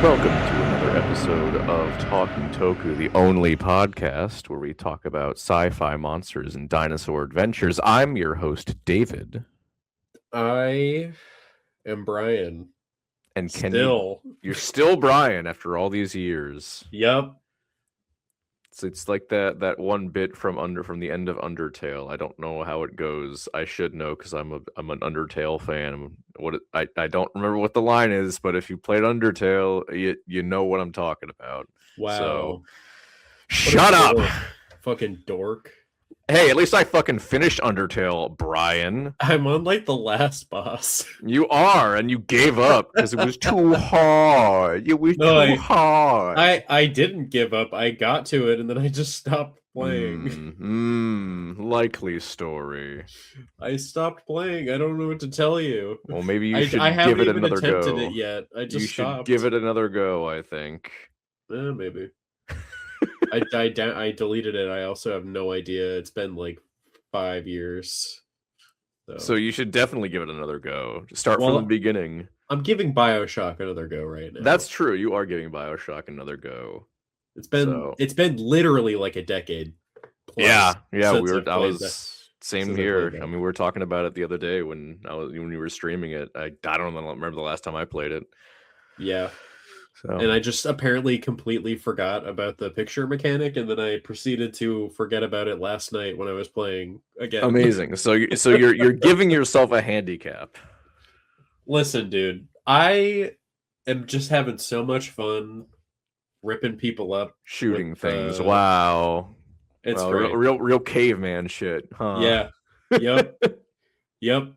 Welcome to another episode of Talking Toku, the only podcast where we talk about sci-fi monsters and dinosaur adventures. I'm your host, David. I am Brian. And You're still Brian after all these years. Yep. It's like that one bit from the end of Undertale. I don't know how it goes. I should know because I'm an Undertale fan. I don't remember what the line is, but if you played Undertale, you know what I'm talking about. Wow. So, shut up, fucking dork. Hey, at least I fucking finished Undertale, Brian. I'm on like the last boss. You are, and you gave up because it was too hard. It was too hard. I didn't give up. I got to it, and then I just stopped playing. Likely story. I stopped playing. I don't know what to tell you. Well, maybe you should give it another go. I haven't even attempted it yet. I just stopped. Should give it another go, I think. Maybe. I deleted it. I also have no idea. It's been like 5 years. So you should definitely give it another go. Start from the beginning. I'm giving BioShock another go right now. That's true. You are giving BioShock another go. It's been literally like a decade. Yeah. Same here. I mean, we were talking about it the other day when we were streaming it. I don't remember the last time I played it. Yeah. And I just apparently completely forgot about the picture mechanic, and then I proceeded to forget about it last night when I was playing again. Amazing. So you're giving yourself a handicap. Listen, dude, I am just having so much fun ripping people up, shooting things. Wow, it's real caveman shit, huh? Yeah. Yep.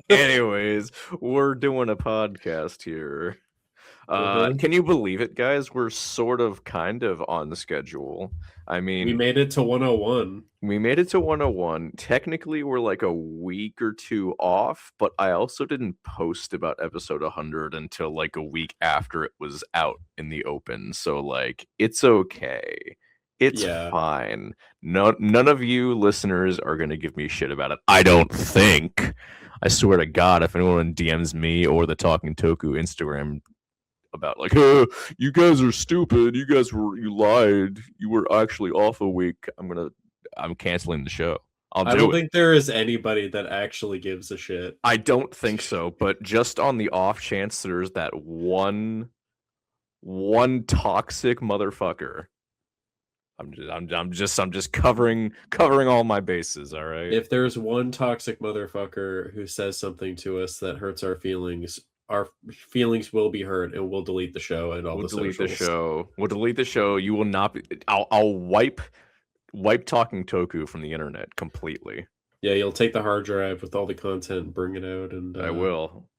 Anyways, we're doing a podcast here. Can you believe it, guys? We're kind of on schedule. I mean, we made it to 101. Technically, we're like a week or two off, but I also didn't post about episode 100 until like a week after it was out in the open. So like, it's okay. It's fine. None of you listeners are going to give me shit about it. I don't think. I swear to God, if anyone DMs me or the Talking Toku Instagram about like, oh, you guys are stupid. You lied. You were actually off a week. I'm canceling the show. I don't think there is anybody that actually gives a shit. I don't think so, but just on the off chance there's that one toxic motherfucker. I'm just covering all my bases, all right? If there's one toxic motherfucker who says something to us that hurts our feelings will be hurt, and we'll delete the show and we'll delete the show. We'll delete the show. You will not be. I'll wipe Talking Toku from the internet completely. Yeah, you'll take the hard drive with all the content and bring it out, and I will.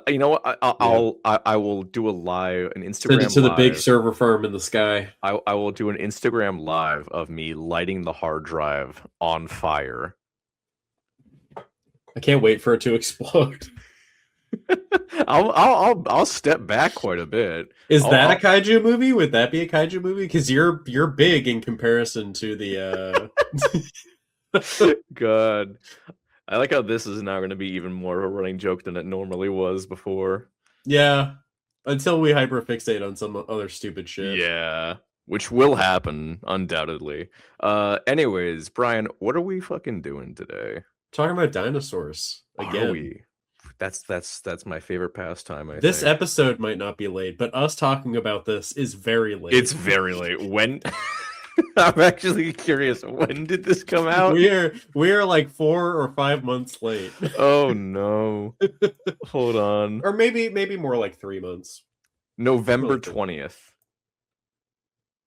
You know what? I will do an Instagram. Send it to the big server farm in the sky. I will do an Instagram live of me lighting the hard drive on fire. I can't wait for it to explode. I'll step back quite a bit. Is that a kaiju movie? Would that be a kaiju movie? Because you're big in comparison to the. God. I like how this is now going to be even more of a running joke than it normally was before. Yeah, until we hyperfixate on some other stupid shit. Yeah, which will happen, undoubtedly. Anyways, Brian, what are we fucking doing today? Talking about dinosaurs again. Are we? That's my favorite pastime. This episode might not be late, but us talking about this is very late. It's very late. When... I'm actually curious. When did this come out? We are like 4 or 5 months late. Oh no! Hold on. Or maybe more like 3 months. November 20th.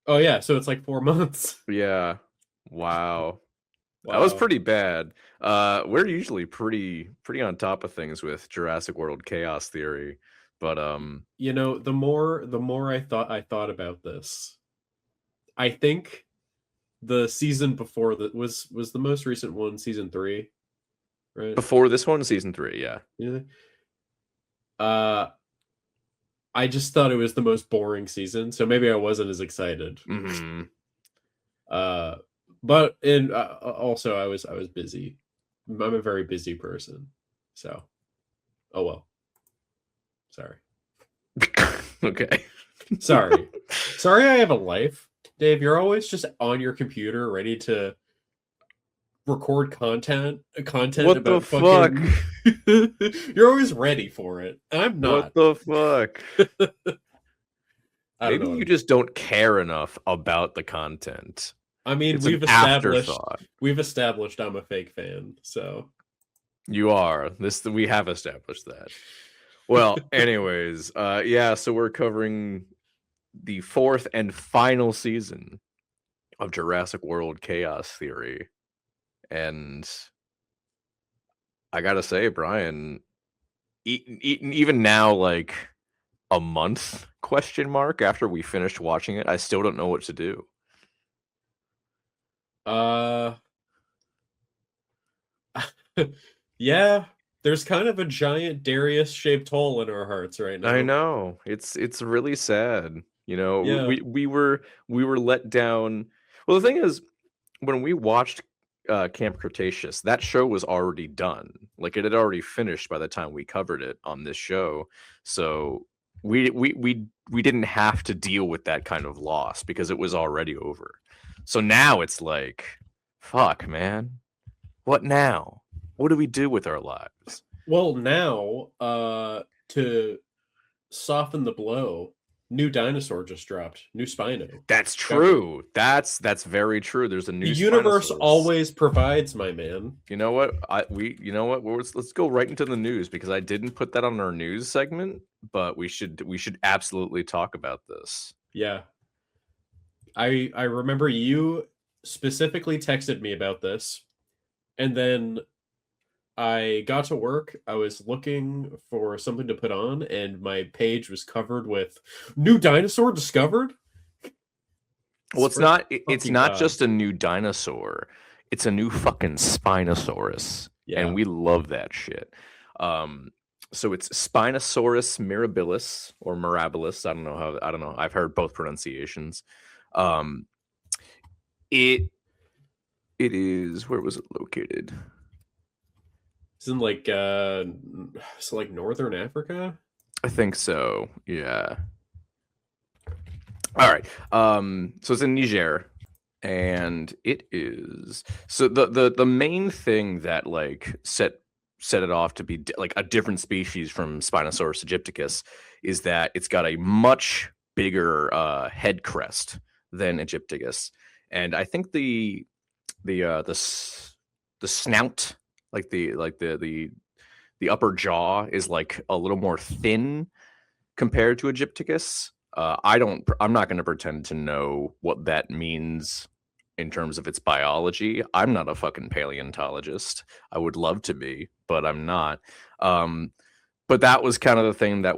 Oh yeah, so it's like 4 months. Yeah. Wow. That was pretty bad. We're usually pretty on top of things with Jurassic World Chaos Theory, but you know, the more I thought about this. I think the season before that was the most recent one, season 3, right? Before this one, season 3, yeah. I just thought it was the most boring season, so maybe I wasn't as excited. Mm-hmm. But also I was busy. I'm a very busy person, so oh well. Sorry. Okay. Sorry. Sorry I have a life. Dave, you're always just on your computer ready to record content What the about fuck? fucking You're always ready for it. I'm What not. the fuck? I don't Maybe know. you just don't care enough about the content. I mean, It's an afterthought. we've established I'm a fake fan, so You are. We have established that. Well, anyways, yeah, so we're covering the 4th and final season of Jurassic World Chaos Theory. And I gotta say, Brian, even now, like a month question mark after we finished watching it, I still don't know what to do. yeah, there's kind of a giant Darius shaped hole in our hearts right now. I know. It's really sad. You know, Yeah. we were let down. Well, the thing is, when we watched Camp Cretaceous, that show was already done. Like it had already finished by the time we covered it on this show. So we didn't have to deal with that kind of loss because it was already over. So now it's like, fuck, man. What now? What do we do with our lives? Well, now, to soften the blow, new dinosaur just dropped. New Spino. That's true. That's very true. There's a new The universe Spinosaurus. always provides, my man. You know what? Let's go right into the news because I didn't put that on our news segment, but we should absolutely talk about this. Yeah. I remember you specifically texted me about this, and then I got to work. I was looking for something to put on, and my page was covered with new dinosaur discovered. Well, it's not just a new dinosaur. It's a new fucking Spinosaurus. Yeah. And we love that shit. So it's Spinosaurus mirabilis or mirabilis. I don't know. I've heard both pronunciations. It is, where was it located? It's in like Northern Africa. I think so. Yeah. All right. So it's in Niger, and it is so the main thing that like set it off to be like a different species from Spinosaurus aegypticus is that it's got a much bigger head crest than Aegypticus, and I think the snout, like the upper jaw is like a little more thin compared to Aegypticus. I'm not going to pretend to know what that means in terms of its biology. I'm not a fucking paleontologist. I would love to be, but I'm not. But that was kind of the thing that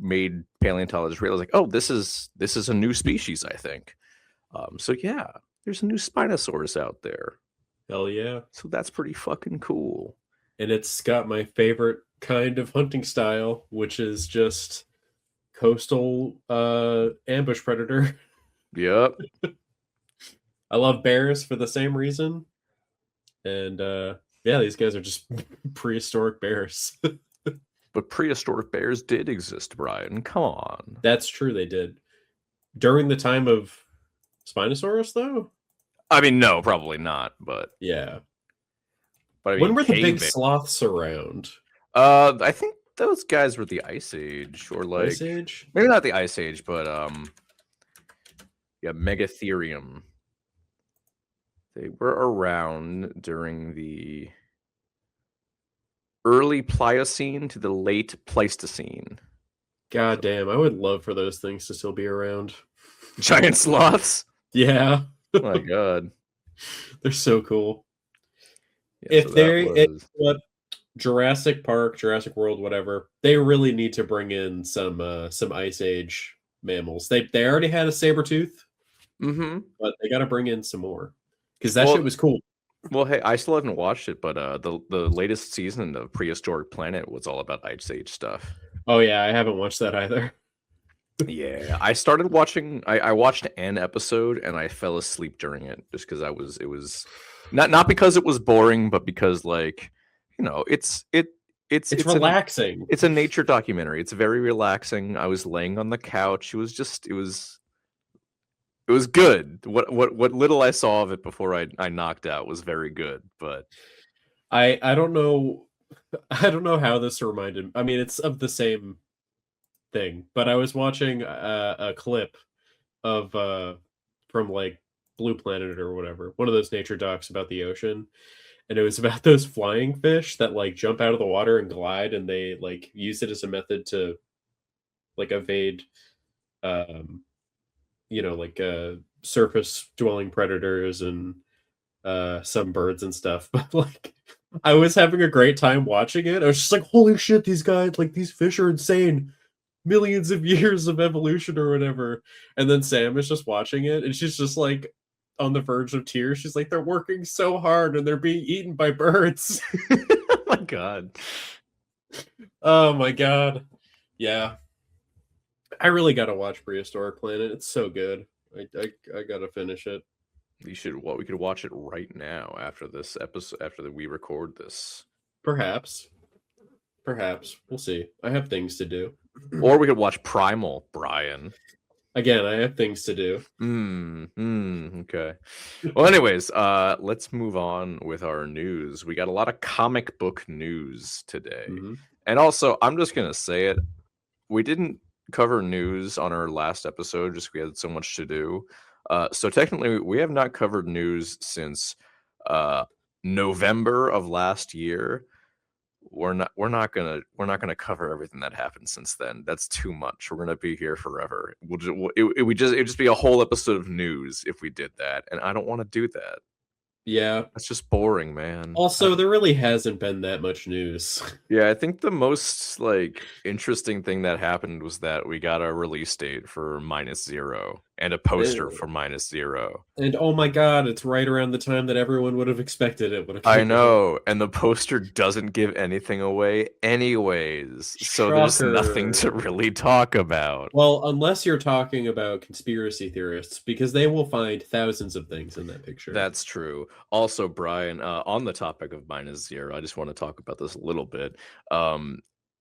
made paleontologists realize, like, oh, this is a new species, I think. So yeah, there's a new Spinosaurus out there. Hell yeah. So that's pretty fucking cool. And it's got my favorite kind of hunting style, which is just coastal ambush predator. Yep. I love bears for the same reason. And yeah, these guys are just prehistoric bears. But prehistoric bears did exist, Brian. Come on. That's true, they did. During the time of Spinosaurus, though? I mean, no, probably not, but yeah. But I mean, when were the big sloths around? I think those guys were the Ice Age, or like Ice Age? Maybe not the Ice Age, but yeah, Megatherium. They were around during the early Pliocene to the late Pleistocene. God damn, I would love for those things to still be around. Giant sloths? Yeah. Oh my god. They're so cool. Yeah, if Jurassic Park, Jurassic World, whatever, they really need to bring in some Ice Age mammals. They already had a saber tooth, but they got to bring in some more because that shit was cool. Well, hey, I still haven't watched it, but the latest season of Prehistoric Planet was all about Ice Age stuff. Oh yeah, I haven't watched that either. Yeah, I started watching. I watched an episode and I fell asleep during it just because it was not because it was boring, but because, like, you know, It's relaxing. It's a nature documentary. It's very relaxing. I was laying on the couch. It was good. What little I saw of it before I knocked out was very good. But I don't know how this reminded. I mean, it's of the same thing, but I was watching a clip of from like Blue Planet or whatever, one of those nature docs about the ocean, and it was about those flying fish that like jump out of the water and glide, and they like use it as a method to like evade like surface dwelling predators and some birds and stuff. But like I was having a great time watching it. I was just like, holy shit, these guys, like these fish are insane. Millions of years of evolution or whatever. And then Sam is just watching it and she's just like on the verge of tears. She's like, they're working so hard and they're being eaten by birds. oh my god. Oh my god. Yeah. I really gotta watch Prehistoric Planet. It's so good. I gotta finish it. We could watch it right now after this episode, after we record this. Perhaps. We'll see. I have things to do. Or we could watch Primal, Brian. Again, I have things to do. Okay. Well, anyways, let's move on with our news. We got a lot of comic book news today. Mm-hmm. And also, I'm just going to say it. We didn't cover news on our last episode just because we had so much to do. So technically, we have not covered news since November of last year. We're not gonna cover everything that happened since then. That's too much. We're gonna be here forever. It'd just be a whole episode of news if we did that, and I don't want to do that. Yeah, that's just boring, man. Also, there really hasn't been that much news. Yeah, I think the most like interesting thing that happened was that we got a release date for -0 and a poster for -0. And oh my god, it's right around the time that everyone would have expected it would have. I know, and the poster doesn't give anything away anyways. So there's nothing to really talk about. Well, unless you're talking about conspiracy theorists, because they will find thousands of things in that picture. That's true. Also, Brian, on the topic of -0, I just want to talk about this a little bit.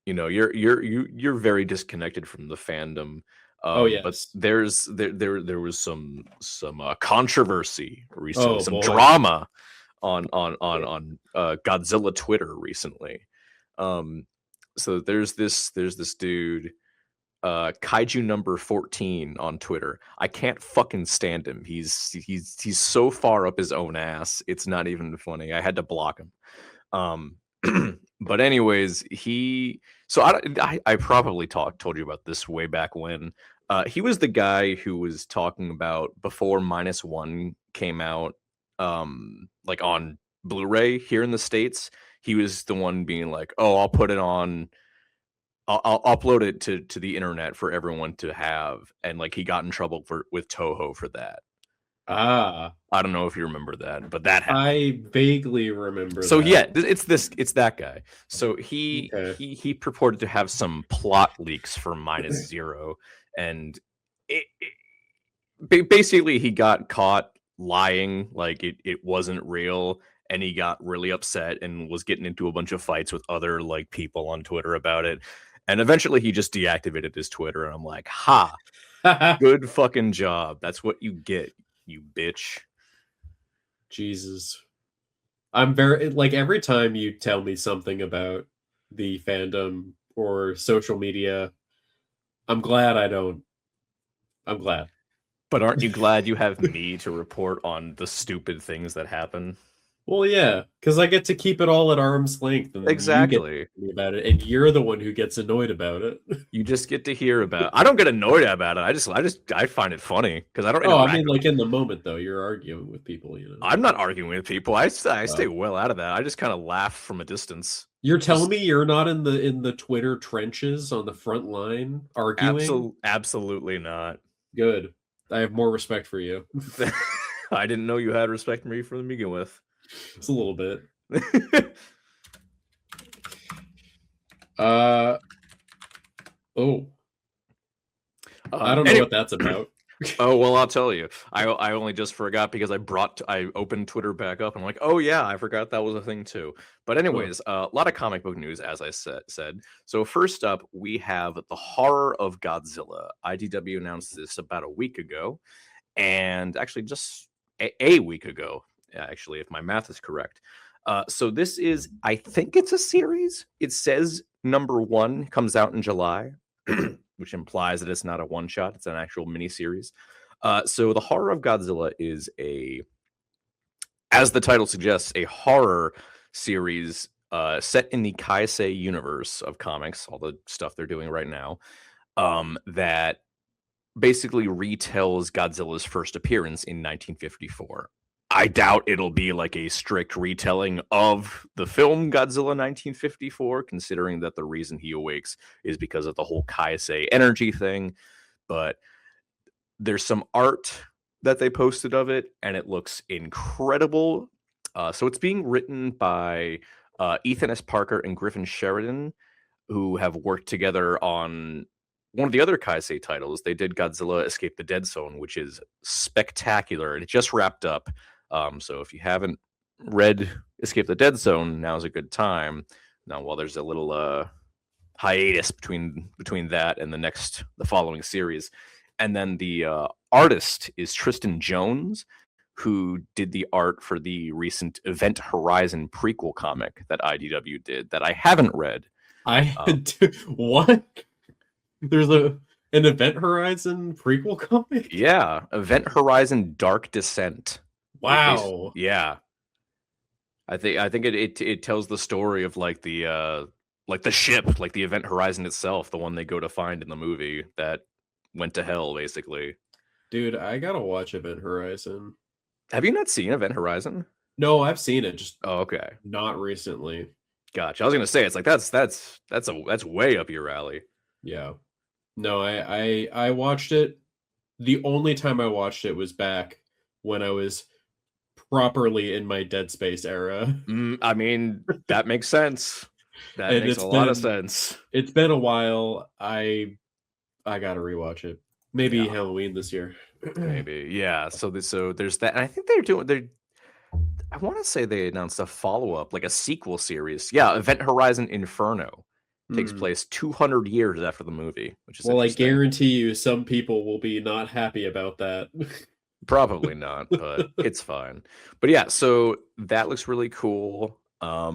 You're very disconnected from the fandom. Yes. But there was some controversy recently, some drama on Godzilla Twitter recently. So there's this dude, Kaiju number 14 on Twitter. I can't fucking stand him. He's so far up his own ass. It's not even funny. I had to block him. But anyways, I probably told you about this way back when. He was the guy who was talking about before -1 came out, like on Blu-ray here in the States. He was the one being like, "Oh, I'll put it on. I'll upload it to the internet for everyone to have," and like he got in trouble with Toho for that. I don't know if you remember that, but that happened. I vaguely remember. So yeah, it's that guy. So he purported to have some plot leaks for -0, and basically he got caught lying, like it wasn't real, and he got really upset and was getting into a bunch of fights with other like people on Twitter about it. And eventually he just deactivated his Twitter, and I'm like, ha, good fucking job. That's what you get, you bitch. Jesus. I'm very, like, every time you tell me something about the fandom or social media, I'm glad. But aren't you glad you have me to report on the stupid things that happen? Well, yeah, because I get to keep it all at arm's length. And exactly. You get about it, and you're the one who gets annoyed about it. You just get to hear about it. I don't get annoyed about it. I find it funny because I don't. I mean, like in the moment though, you're arguing with people. You know, I'm not arguing with people. I stay well out of that. I just kind of laugh from a distance. You're telling me you're not in the Twitter trenches on the front line arguing? Absolutely not. Good. I have more respect for you. I didn't know you had respect for me from the begin with. It's a little bit. I don't know what that's about. Oh well, I'll tell you. I only just forgot because I opened Twitter back up and I'm like, oh yeah, I forgot that was a thing too. But Huh. anyways, a lot of comic book news, as I said. So first up, we have the horror of Godzilla. IDW announced this about a week ago, and actually just a week ago, actually, if my math is correct. So this is, I think it's a series. It says number one comes out in July, which implies that it's not a one shot; it's an actual mini series. So the horror of Godzilla is as the title suggests, a horror series set in the Kai-Sei universe of comics, all the stuff they're doing right now. That basically retells Godzilla's first appearance in 1954. I doubt it'll be like a strict retelling of the film Godzilla 1954, considering that the reason he awakes is because of the whole Kai-Sei energy thing. But there's some art that they posted of it, and it looks incredible. So it's being written by Ethan S. Parker and Griffin Sheridan, who have worked together on one of the other Kaisei titles. They did Godzilla Escape the Dead Zone, which is spectacular, and it just wrapped up. So if you haven't read Escape the Dead Zone, now's a good time. Now, while there's a little hiatus between that and the following series, and then the artist is Tristan Jones, who did the art for the recent Event Horizon prequel comic that IDW did that I haven't read. I had to, what? There's an Event Horizon prequel comic? Yeah, Event Horizon Dark Descent. Wow. Yeah. I think it tells the story of like the ship, like the Event Horizon itself, the one they go to find in the movie that went to hell basically. Dude, I gotta watch Event Horizon. Have you not seen Event Horizon? No, I've seen it, just Oh, okay. not recently. Gotcha. I was gonna say it's like that's way up your alley. Yeah. No, I watched it. The only time I watched it was back when I was properly in my Dead Space era. I mean, that makes sense. That And makes a lot of sense. it's been a while. I gotta rewatch it. Maybe Yeah, Halloween this year. maybe. Yeah. So there's that. And I think they're I want to say they announced a follow-up, like a sequel series. Yeah, Event Horizon Inferno takes Hmm. place 200 years after the movie, which is Well, I interesting. guarantee you some people will be not happy about that. Probably not, but it's fine. But yeah, so that looks really cool. I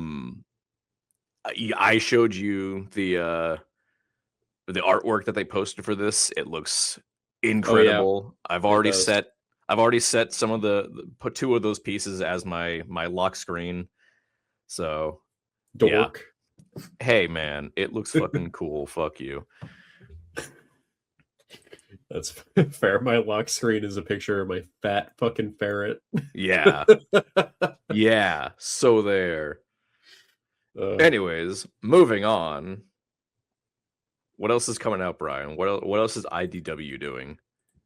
showed you the artwork that they posted for this. It looks Oh yeah, incredible. it does. I've already set some of put two of those pieces as my lock screen. So yeah. Dork. Hey man, it looks fucking cool. Fuck you. That's fair. My lock screen is a picture of my fat fucking ferret. Yeah. Yeah. So there. Uh, Anyways, moving on. What else is coming out, Brian? What else is IDW doing?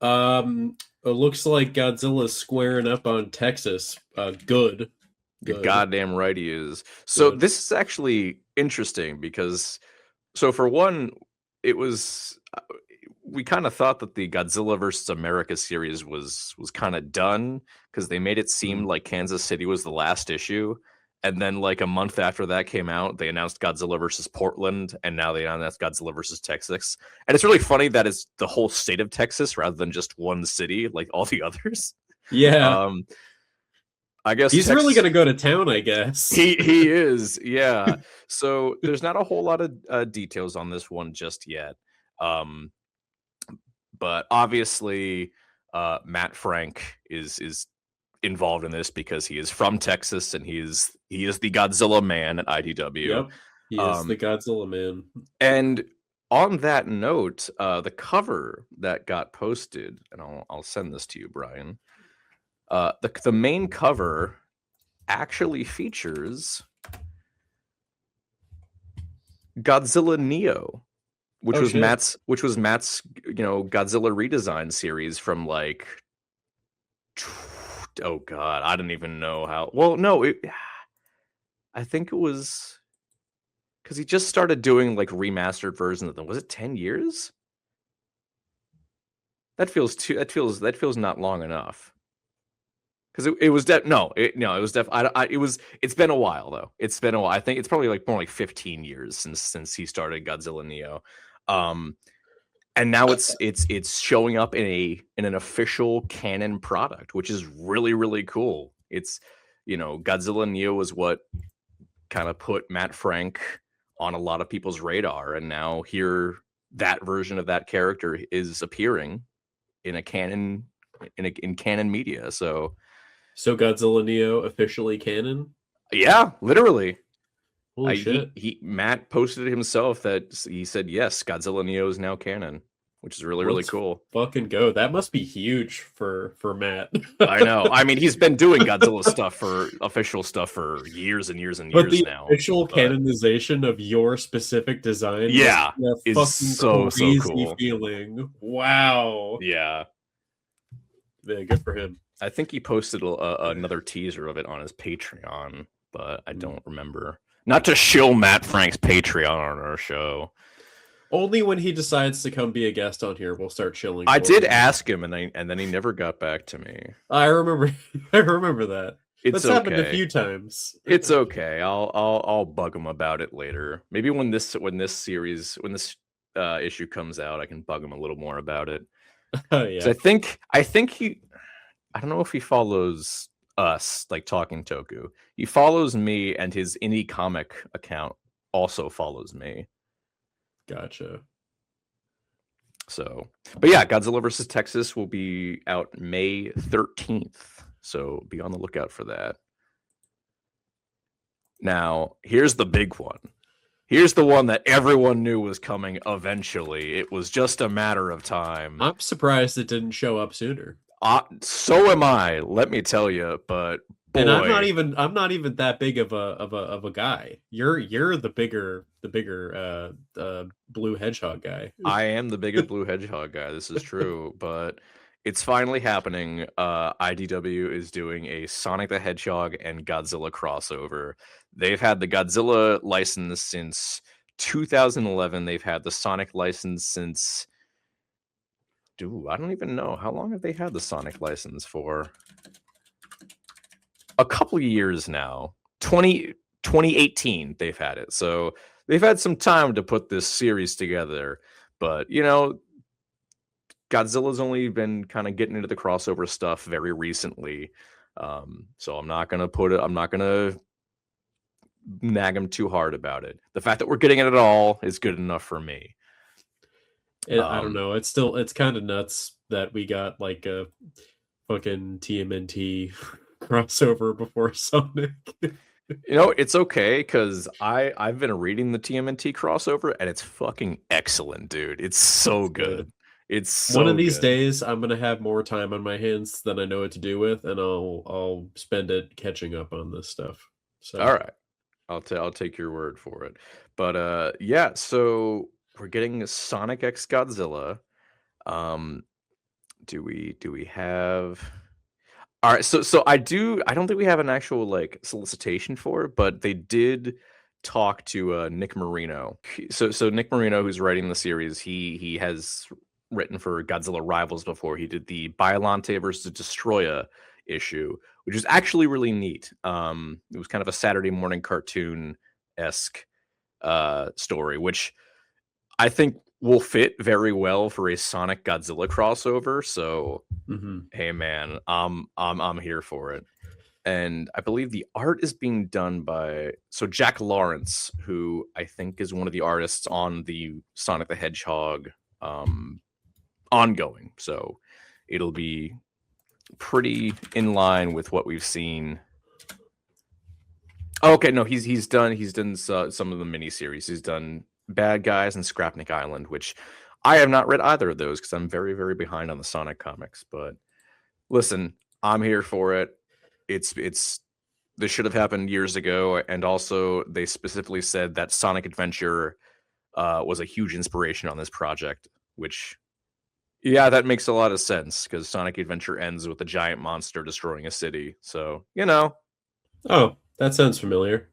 it looks like Godzilla's squaring up on Texas. Good, You're good, goddamn right he is. So good. this is actually interesting because so for one, it was we kind of thought that the Godzilla versus America series was kind of done because they made it seem Hmm. like Kansas City was the last issue. And then like a month after that came out, they announced Godzilla versus Portland, and now they announced Godzilla versus Texas. And it's really funny that it's the whole state of Texas rather than just one city like all the others. Yeah, Um, I guess he's really Texas gonna go to town, I guess. he is, yeah. So there's not a whole lot of details on this one just yet. Um, but obviously Matt Frank is involved in this because he is from Texas and he is the Godzilla man at IDW. Yep, he is the Um, Godzilla man. and on that note, the cover that got posted, and I'll send this to you, Brian. The main cover actually features Godzilla Neo, Oh shit! which was Matt's Godzilla redesign series from like oh god, I don't even know how. Well, no, I think it was because he just started doing like remastered versions of them. Was it 10 years? That feels not long enough. Because it was it's been a while though. It's been a while. I think it's probably like more like 15 years since he started Godzilla Neo. And now it's showing up in an official canon product, which is really, really cool. It's, Godzilla Neo was what kind of put Matt Frank on a lot of people's radar, and now here that version of that character is appearing in a canon in canon media. So Godzilla Neo officially canon? yeah, literally. Holy shit. Matt posted himself that he said yes, Godzilla Neo is now canon, which is really, really Let's cool. fucking go. That must be huge for Matt. I know. I mean, he's been doing Godzilla official stuff for years and years and years But the now. official canonization of your specific design, yeah, is so cool. Feeling. Wow. Yeah. Yeah, good for him. I think he posted another teaser of it on his Patreon, but I don't remember. Not to shill Matt Frank's Patreon on our show. Only when he decides to come be a guest on here, we'll start chilling. I did ask him, and then he never got back to me. I remember that. That's happened a few times. It's okay. I'll bug him about it later. Maybe when this issue comes out, I can bug him a little more about it. Oh yeah. I think he. I don't know if he follows us, like Talking Toku. He follows me, and his indie comic account also follows me. Gotcha. So, but yeah, Godzilla vs. Texas will be out May 13th. So be on the lookout for that. Now, here's the big one. Here's the one that everyone knew was coming eventually. It was just a matter of time. I'm surprised it didn't show up sooner. So am I, let me tell you, but boy. And I'm not even that big of a guy. You're the bigger blue hedgehog guy. I am the bigger blue hedgehog guy. This is true, but it's finally happening. IDW is doing a Sonic the Hedgehog and Godzilla crossover. They've had the Godzilla license since 2011. They've had the Sonic license since I don't even know. How long have they had the Sonic license for? A couple of years now. 2018 they've had it. So they've had some time to put this series together. But, Godzilla's only been kind of getting into the crossover stuff very recently. So I'm not going to nag him too hard about it. The fact that we're getting it at all is good enough for me. I don't know. It's kind of nuts that we got like a fucking TMNT crossover before Sonic. It's okay because I've been reading the TMNT crossover and it's fucking excellent, dude. It's so good. It's so one of these days I'm gonna have more time on my hands than I know what to do with, and I'll spend it catching up on this stuff. So all right, I'll take your word for it. But yeah, so we're getting a Sonic X Godzilla. Do we have? All right, so I don't think we have an actual like solicitation for it, but they did talk to Nick Marino. So Nick Marino, who's writing the series, he has written for Godzilla Rivals before. He did the Biollante versus Destroya issue, which was actually really neat. It was kind of a Saturday morning cartoon-esque story, which I think will fit very well for a Sonic Godzilla crossover. So hey man, I'm here for it. And I believe the art is being done by Jack Lawrence, who I think is one of the artists on the Sonic the Hedgehog ongoing. So it'll be pretty in line with what we've seen. Okay, no, he's done some of the miniseries. He's done Bad Guys and Scrapnik Island, which I have not read either of those because I'm very, very behind on the Sonic comics. But listen, I'm here for it. This should have happened years ago, and also they specifically said that Sonic Adventure was a huge inspiration on this project, which, yeah, that makes a lot of sense because Sonic Adventure ends with a giant monster destroying a city. So, Oh, that sounds familiar.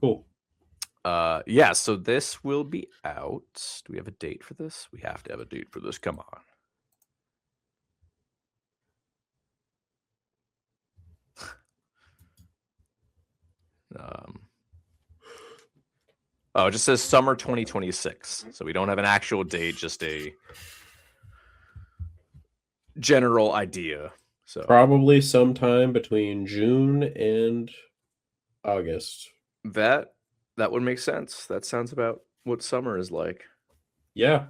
Cool. Yeah, so this will be out. Do we have a date for this? We have to have a date for this. Come on. Um, oh, it just says summer 2026. So we don't have an actual date, just a general idea. So Probably sometime between June and August. that would make sense. That sounds about what summer is like. Yeah.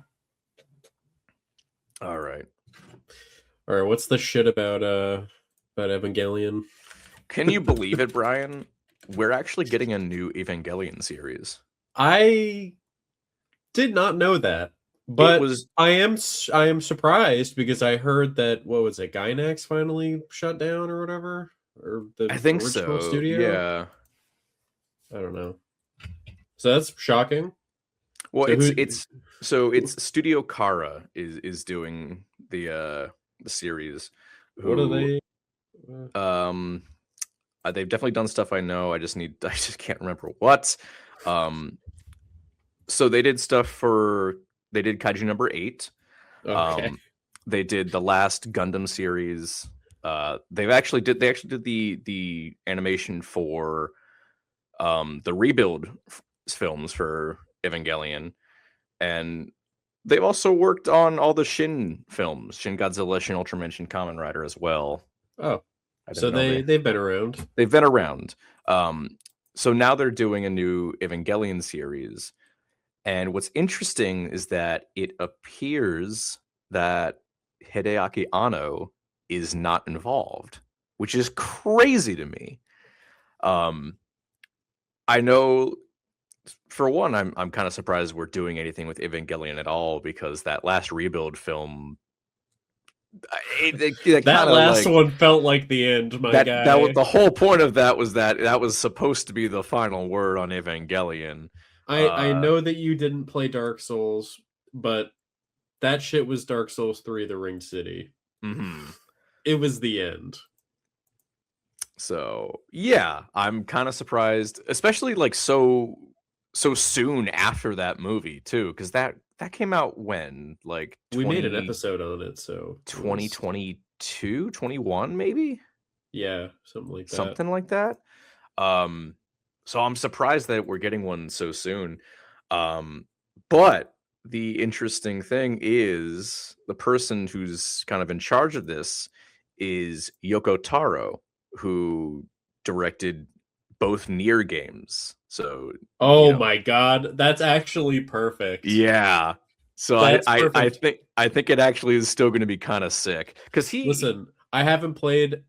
All right. All right, what's the shit about Evangelion? Can you believe it, Brian? We're actually getting a new Evangelion series. I did not know that, but was I am surprised because I heard that what was it, Gainax finally shut down or whatever, or the I think original so. studio. Yeah. I don't know. So that's shocking. Well, So it's Studio Kara is doing the series. What are they? They've definitely done stuff I know. I just can't remember what. So they did stuff they did Kaiju number 8. Okay. They did the last Gundam series. They actually did the animation for the rebuild films for Evangelion, and they've also worked on all the Shin films, Shin Godzilla, Shin Ultraman, Shin Kamen Rider as well. Oh, so they've been around. They've been around. So now they're doing a new Evangelion series. And what's interesting is that it appears that Hideaki Anno is not involved, which is crazy to me. I know, for one, I'm kind of surprised we're doing anything with Evangelion at all, because that last rebuild film, that last one felt like the end, my guy. That was the whole point of that, was that was supposed to be the final word on Evangelion. I know that you didn't play Dark Souls, but that shit was Dark Souls 3: The Ringed City. Mm-hmm. It was the end. So yeah, I'm kind of surprised, especially like so soon after that movie too, because that came out when, like, we made an episode on it, so 2022, 21 maybe. Yeah, something like that. So I'm surprised that we're getting one so soon. But the interesting thing is the person who's kind of in charge of this is Yoko Taro, who directed both Nier games. So my god, that's actually perfect. Yeah. So I think it actually is still going to be kind of sick, because listen, I haven't played.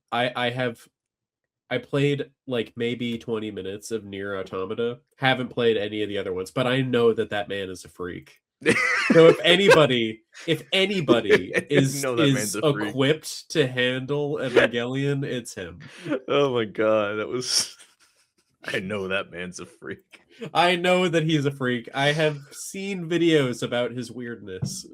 I played like maybe 20 minutes of Nier Automata. Haven't played any of the other ones, but I know that man is a freak. So if anybody is equipped to handle Evangelion, it's him. Oh my god, I know that man's a freak. I know that he's a freak. I have seen videos about his weirdness.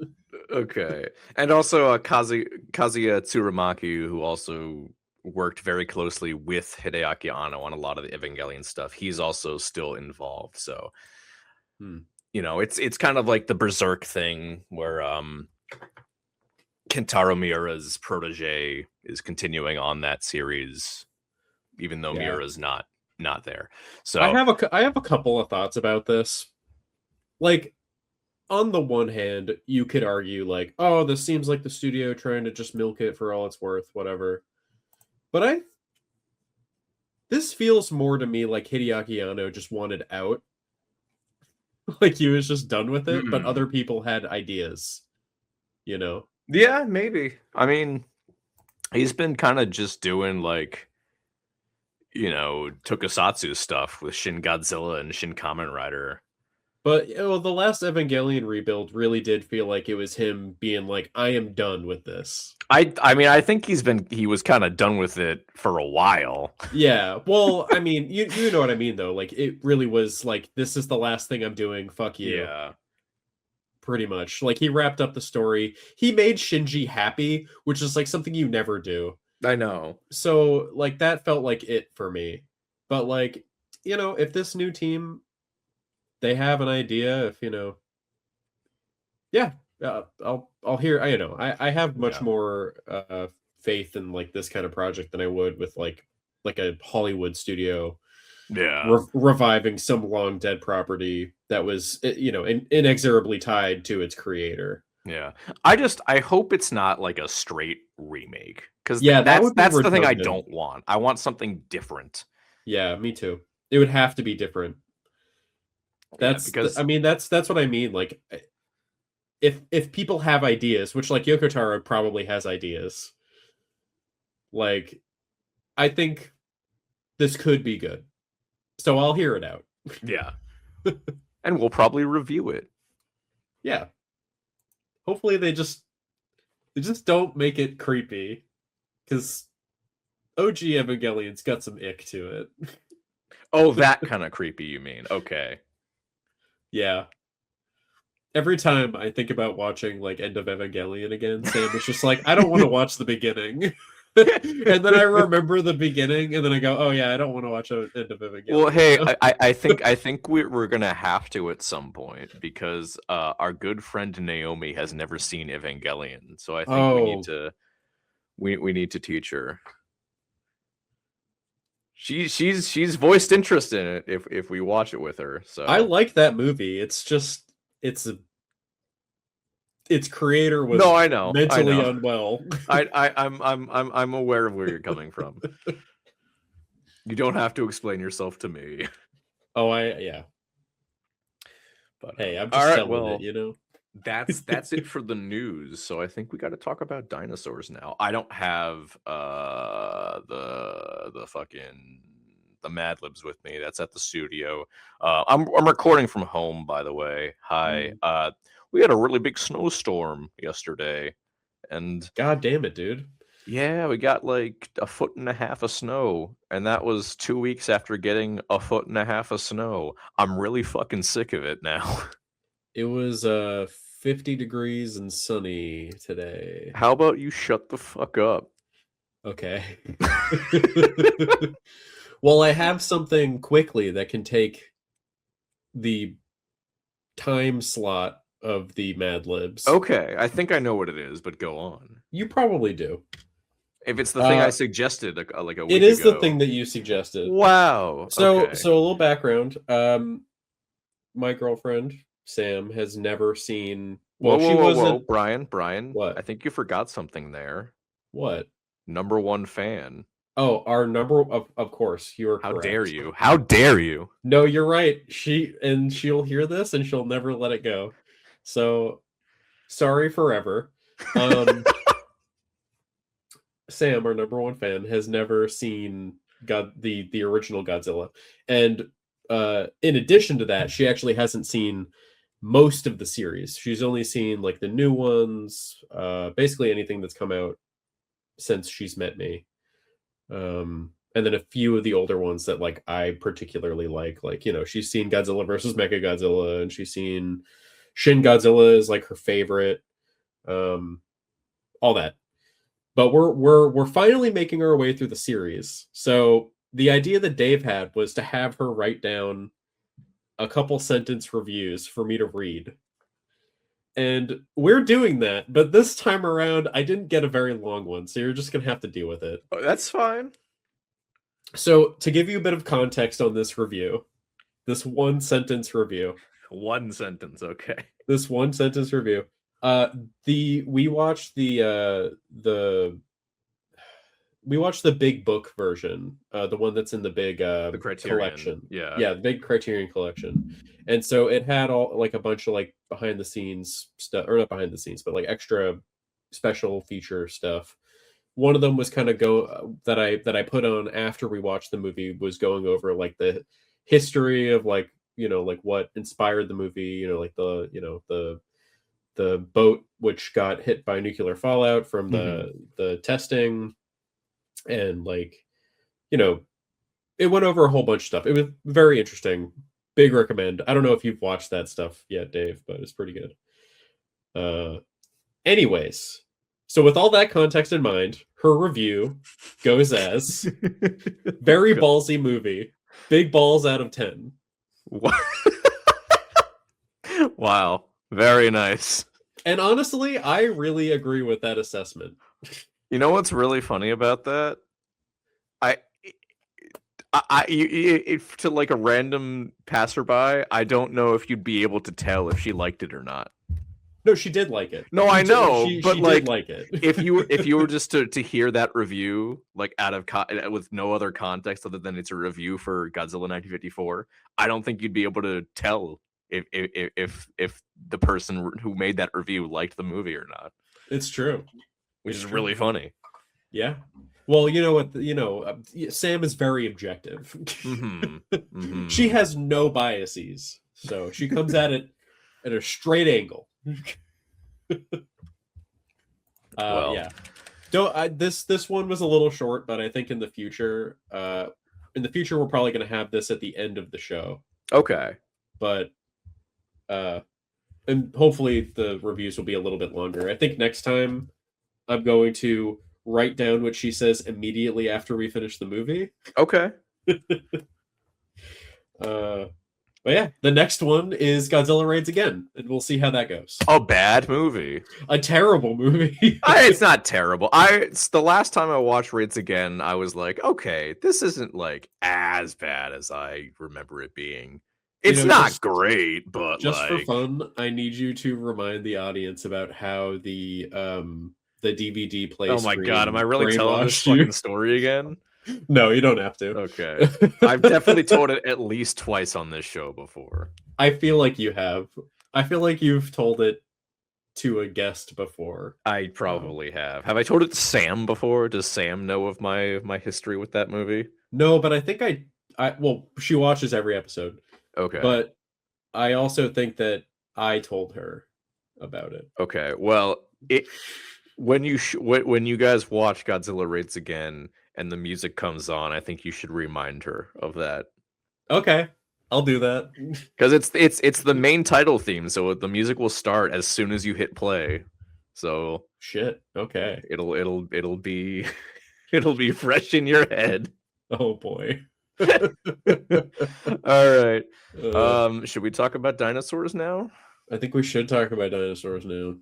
Okay. And also Kazuya Tsurumaki, who also worked very closely with Hideaki Anno on a lot of the Evangelion stuff, he's also still involved. So it's kind of like the Berserk thing, where Kentaro Miura's protege is continuing on that series, even though Miura's not there. So I have a couple of thoughts about this. Like, on the one hand, you could argue like, oh, this seems like the studio trying to just milk it for all it's worth, whatever. But this feels more to me like Hideaki Anno just wanted out. Like he was just done with it, but other people had ideas, Yeah, maybe. I mean, he's been kind of just doing like, tokusatsu stuff with Shin Godzilla and Shin Kamen Rider. But the last Evangelion rebuild really did feel like it was him being like, I am done with this. I mean, I think he was kind of done with it for a while. Yeah. Well, I mean, you know what I mean, though. Like, it really was like, this is the last thing I'm doing. Fuck you. Yeah. Pretty much. Like, he wrapped up the story. He made Shinji happy, which is like something you never do. I know. So, like, that felt like it for me. But, like, if this new team, they have an idea, if I'll hear. I have much more faith in like this kind of project than I would with like a Hollywood studio. Yeah. reviving some long dead property that was, inexorably tied to its creator. Yeah. I hope it's not like a straight remake, because Yeah, that would be that's the thing I redundant. don't want. I want something different. Yeah, me too. It would have to be different. Yeah, because That's what I mean. Like, if people have ideas, which like Yoko Taro probably has ideas, like I think this could be good. So I'll hear it out. yeah. And we'll probably review it. Yeah. Hopefully they just don't make it creepy, because OG Evangelion's got some ick to it. Oh, that kind of creepy, you mean? Okay. Yeah. Every time I think about watching like End of Evangelion again, Sam is just like, I don't want to watch the beginning. And then I remember the beginning, and then I go, oh yeah, I don't want to watch End of Evangelion. Well, hey, I think we're gonna have to at some point, because our good friend Naomi has never seen Evangelion, so I think we need to teach her. She's voiced interest in it if we watch it with her. So I like that movie. It's just its creator was no, I know, mentally unwell. I'm aware of where you're coming from. You don't have to explain yourself to me. Oh, yeah. But hey, I'm all just right, telling well, it, you know. that's it for the news. So I think we got to talk about dinosaurs now. I don't have the Mad Libs with me. That's at the studio. I'm recording from home, by the way. Hi. We had a really big snowstorm yesterday, and God damn it, dude. yeah, we got like 1.5 feet of snow, and that was 2 weeks after getting 1.5 feet of snow. I'm really fucking sick of it now. It was 50 degrees and sunny today. How about you shut the fuck up? Okay. Well, I have something quickly that can take the time slot of the Mad Libs. Okay, I think I know what it is, but go on. You probably do. If it's the thing I suggested like a week ago. It is the thing that you suggested. Wow. So okay. a little background. My girlfriend Sam has never seen. Well, whoa, Brian. What? I think you forgot something there. What? Number one fan. Oh, our number of course, you are correct. How dare you? How dare you? No, you're right. She'll hear this and she'll never let it go. So sorry forever. Sam, our number one fan, has never seen the original Godzilla. And in addition to that, she actually hasn't seen most of the series. She's only seen like the new ones, basically anything that's come out since she's met me. And then a few of the older ones that like I particularly like, you know, she's seen Godzilla versus Mechagodzilla, and she's seen Shin Godzilla is like her favorite. All that. But we're finally making our way through the series. So the idea that Dave had was to have her write down a couple sentence reviews for me to read. And we're doing that, but this time around I didn't get a very long one, so you're just gonna have to deal with it. Oh, that's fine. So to give you a bit of context on this review, this one sentence review. One sentence, okay. This one sentence review. We watched the big book version, the one that's in the big the collection. Yeah, the big Criterion collection. And so it had all like a bunch of like behind the scenes stuff, or not behind the scenes, but like extra special feature stuff. One of them was kind of that I put on after we watched the movie, was going over like the history of like, you know, like what inspired the movie, you know, like the boat which got hit by nuclear fallout from the testing, and like, you know, it went over a whole bunch of stuff. It was very interesting. Big recommend. I don't know if you've watched that stuff yet, Dave, but it's pretty good. Anyways, so with all that context in mind, her review goes as very ballsy movie. Big balls out of 10. Wow. Very nice. And honestly, I really agree with that assessment. You know what's really funny about that? if to like a random passerby, I don't know if you'd be able to tell if she liked it or not. No, she did like it. No, I know, but She did like, like it. if you were just to hear that review, like with no other context other than it's a review for Godzilla 1954, I don't think you'd be able to tell if the person who made that review liked the movie or not. It's true. Which is really funny. Yeah. Well, you know what? Sam is very objective. She has no biases, so she comes at it at a straight angle. Well, yeah. This one was a little short, but I think in the future, we're probably going to have this at the end of the show. Okay. But, and hopefully the reviews will be a little bit longer. I think next time I'm going to write down what she says immediately after we finish the movie. Okay. But yeah, the next one is Godzilla Raids Again, and we'll see how that goes. A bad movie. A terrible movie. It's not terrible. It's the last time I watched Raids Again, I was like, okay, this isn't like as bad as I remember it being. It's not great, but just like, for fun, I need you to remind the audience about how the DVD play. Oh my god, am I really telling this fucking story again? No, you don't have to. Okay. I've definitely told it at least twice on this show before. I feel like you have. I feel like you've told it to a guest before. I probably have. Have I told it to Sam before? Does Sam know of my history with that movie? No, but I think well, she watches every episode. Okay. But I also think that I told her about it. Okay. Well, when you guys watch Godzilla Raids Again and the music comes on, I think you should remind her of that. Okay, I'll do that. Because it's the main title theme, so the music will start as soon as you hit play. So shit. Okay. It'll be it'll be fresh in your head. Oh boy. All right. Should we talk about dinosaurs now? I think we should talk about dinosaurs now.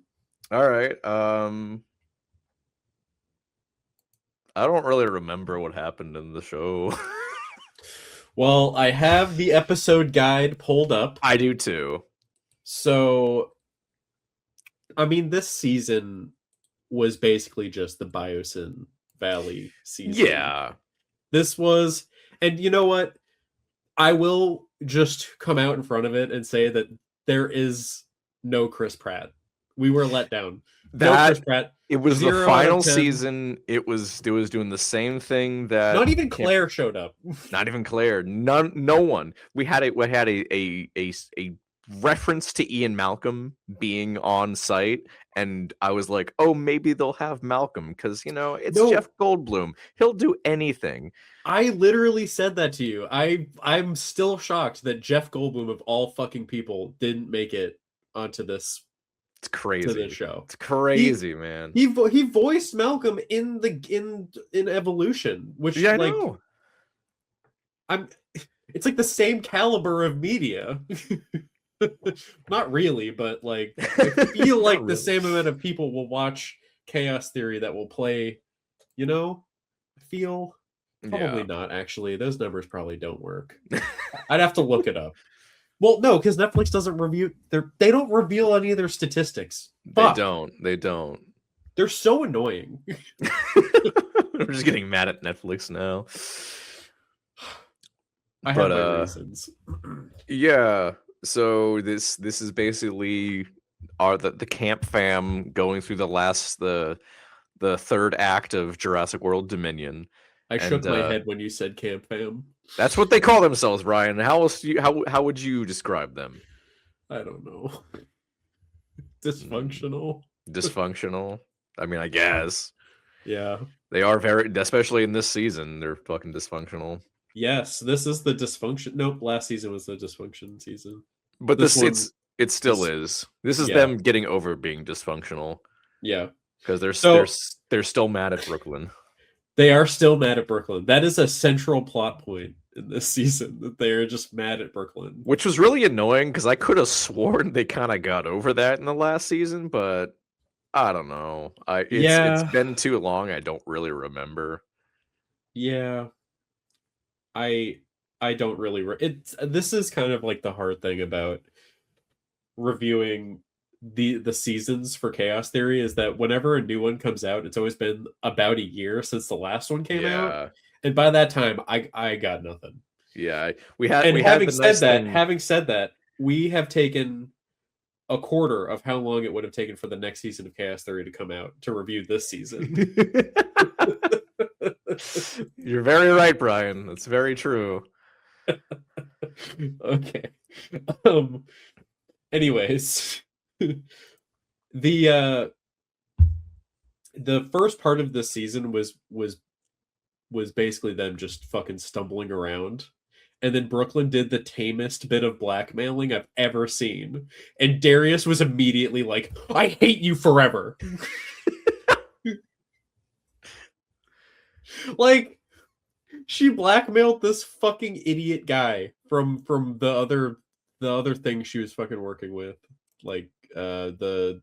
All right. I don't really remember what happened in the show. Well, I have the episode guide pulled up. I do too. So, I mean, this season was basically just the Biosyn Valley season. Yeah. This was, and you know what? I will just come out in front of it and say that there is no Chris Pratt. We were let down. No Chris Pratt. It was the final season. It was doing the same thing that not even Claire showed up. Not even Claire. No one. We had a reference to Ian Malcolm being on site, and I was like, oh, maybe they'll have Malcolm because it's Jeff Goldblum. He'll do anything. I literally said that to you. I'm still shocked that Jeff Goldblum of all fucking people didn't make it onto this. It's crazy. To this show. It's crazy, man. He voiced Malcolm in Evolution, which I know. It's like the same caliber of media. Not really, but like I feel like the same amount of people will watch Chaos Theory that will play, I feel probably not actually. Those numbers probably don't work. I'd have to look it up. Well, no, because Netflix doesn't they don't reveal any of their statistics. Fuck. They don't. They're so annoying. I'm just getting mad at Netflix now. I have my reasons. Yeah. So this is basically the Camp fam going through the third act of Jurassic World Dominion. I shook my head when you said Camp fam. That's what they call themselves, Brian. How would you describe them? I don't know. Dysfunctional. Dysfunctional. I mean, I guess. Yeah. They are especially in this season, they're fucking dysfunctional. Yes, this is the dysfunction. Nope, last season was the dysfunction season. But it still is. This is them getting over being dysfunctional. Yeah. Because they're still mad at Brooklyn. They are still mad at Brooklyn. That is a central plot point in this season, that they are just mad at Brooklyn. Which was really annoying because I could have sworn they kind of got over that in the last season, but I don't know. It's been too long. I don't really remember. Yeah. I I don't really it's this is kind of like the hard thing about reviewing the seasons for Chaos Theory is that whenever a new one comes out, it's always been about a year since the last one came out, Yeah. and by that time, I got nothing. Yeah. We And had the nice thing. having said that, we have taken a quarter of how long it would have taken for the next season of Chaos Theory to come out to review this season. You're very right, Brian. That's very true. Okay. Um. Anyways, the the first part of the season was basically them just fucking stumbling around. And then Brooklyn did the tamest bit of blackmailing I've ever seen. And Darius was immediately like, I hate you forever. Like, she blackmailed this fucking idiot guy from the other thing she was fucking working with. Like the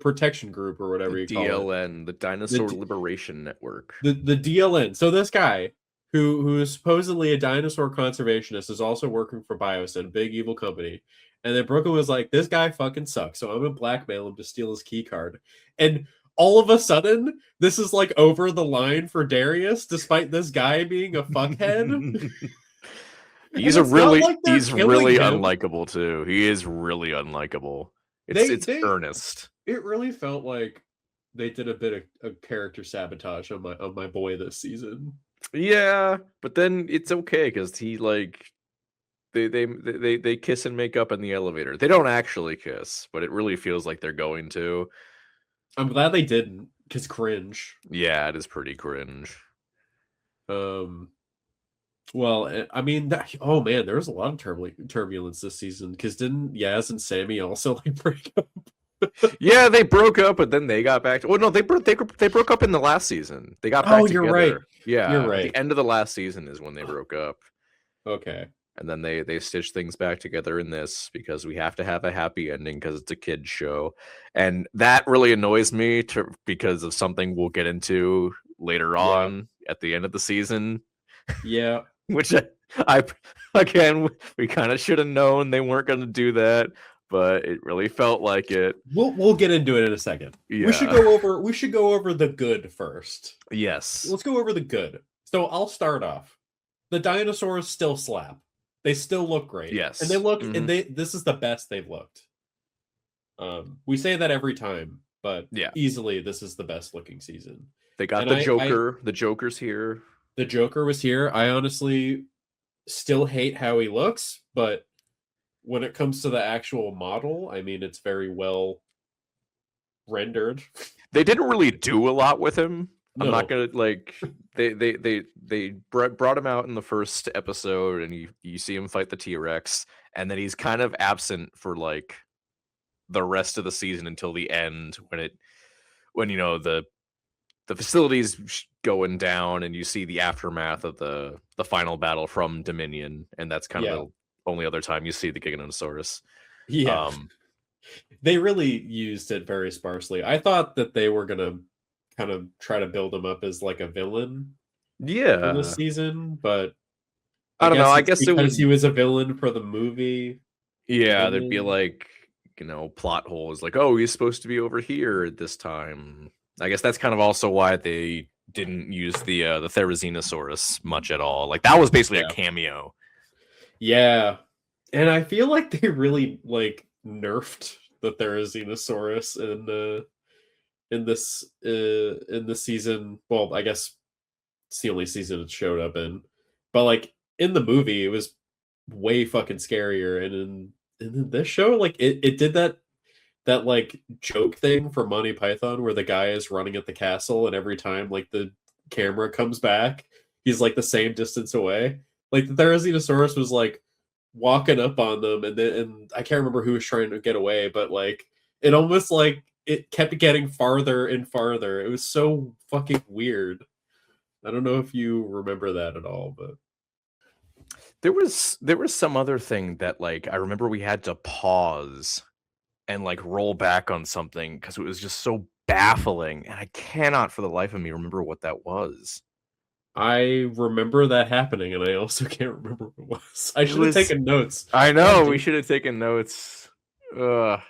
protection group or The whatever you call it. DLN, the Dinosaur Liberation Network. The DLN. So this guy who is supposedly a dinosaur conservationist is also working for Biosyn, big evil company. And then Brooklyn was like, this guy fucking sucks, so I'm gonna blackmail him to steal his key card. And all of a sudden, this is like over the line for Darius, despite this guy being a fuckhead. He's he's really unlikable too. He is really unlikable. It's earnest. It really felt like they did a bit of character sabotage on my boy this season. Yeah, but then it's okay because he like they kiss and make up in the elevator. They don't actually kiss, but it really feels like they're going to. I'm glad they didn't, because cringe. Yeah, it is pretty cringe. Well, I mean, oh man, there was a lot of turbulence this season, because didn't Yaz and Sammy also like break up? Yeah, they broke up, but then they got back. Well, no, they broke up in the last season. They got back together. You're right. Yeah, you're right. The end of the last season is when they broke up. Okay. And then they stitched things back together in this because we have to have a happy ending because it's a kid's show. And that really annoys me because of something we'll get into later on at the end of the season. Yeah. Which I again, we kind of should have known they weren't going to do that, but it really felt like it. We'll get into it in a second. Yeah. We should go over the good first. Yes. Let's go over the good. So I'll start off. The dinosaurs still slap. They still look great. Yes. And they look and this is the best they've looked. We say that every time, but yeah, easily this is the best looking season. They got the Joker. The Joker's here. The Joker was here. I honestly still hate how he looks, but when it comes to the actual model, I mean, it's very well rendered. They didn't really do a lot with him. No. I'm not gonna like they brought him out in the first episode, and you see him fight the T-Rex, and then he's kind of absent for like the rest of the season until the end when you know the facility's going down, and you see the aftermath of the final battle from Dominion, and that's kind of the only other time you see the Giganotosaurus. Yeah, they really used it very sparsely. I thought that they were gonna kind of try to build him up as like a villain, for this season, but I don't know. I guess he was a villain for the movie. Yeah, there'd be like, you know, plot holes like, oh, he's supposed to be over here at this time. I guess that's kind of also why they didn't use the Therizinosaurus much at all. Like that was basically a cameo. Yeah, and I feel like they really like nerfed the Therizinosaurus in this season. Well, I guess it's the only season it showed up in, but like in the movie, it was way fucking scarier, and in this show, like it did that like joke thing from Monty Python where the guy is running at the castle, and every time like the camera comes back, he's like the same distance away. Like the Therizinosaurus was like walking up on them, and I can't remember who was trying to get away, but like it almost like it kept getting farther and farther. It was so fucking weird. I don't know if you remember that at all, but there was some other thing that like I remember we had to pause and like roll back on something because it was just so baffling, and I cannot for the life of me remember what that was. I remember that happening, and I also can't remember what it was. I It should have was. taken notes. I God know we damn. should have taken notes. Ugh.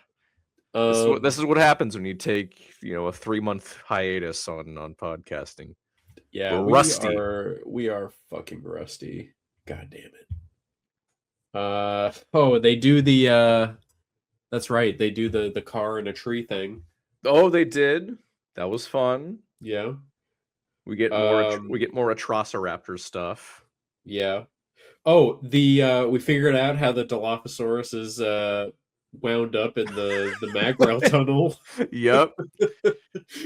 This Um, is what happens when you take a 3-month hiatus on podcasting. yeah, We're rusty. we are fucking rusty. God damn it. Oh, they do the that's right, they do the car and a tree thing. Oh, they did. That was fun. Yeah. We get more. We Um, get more Atrociraptor stuff. yeah. Oh, the we figured out how the Dilophosaurus is wound up in the mag rail tunnel, Yep. They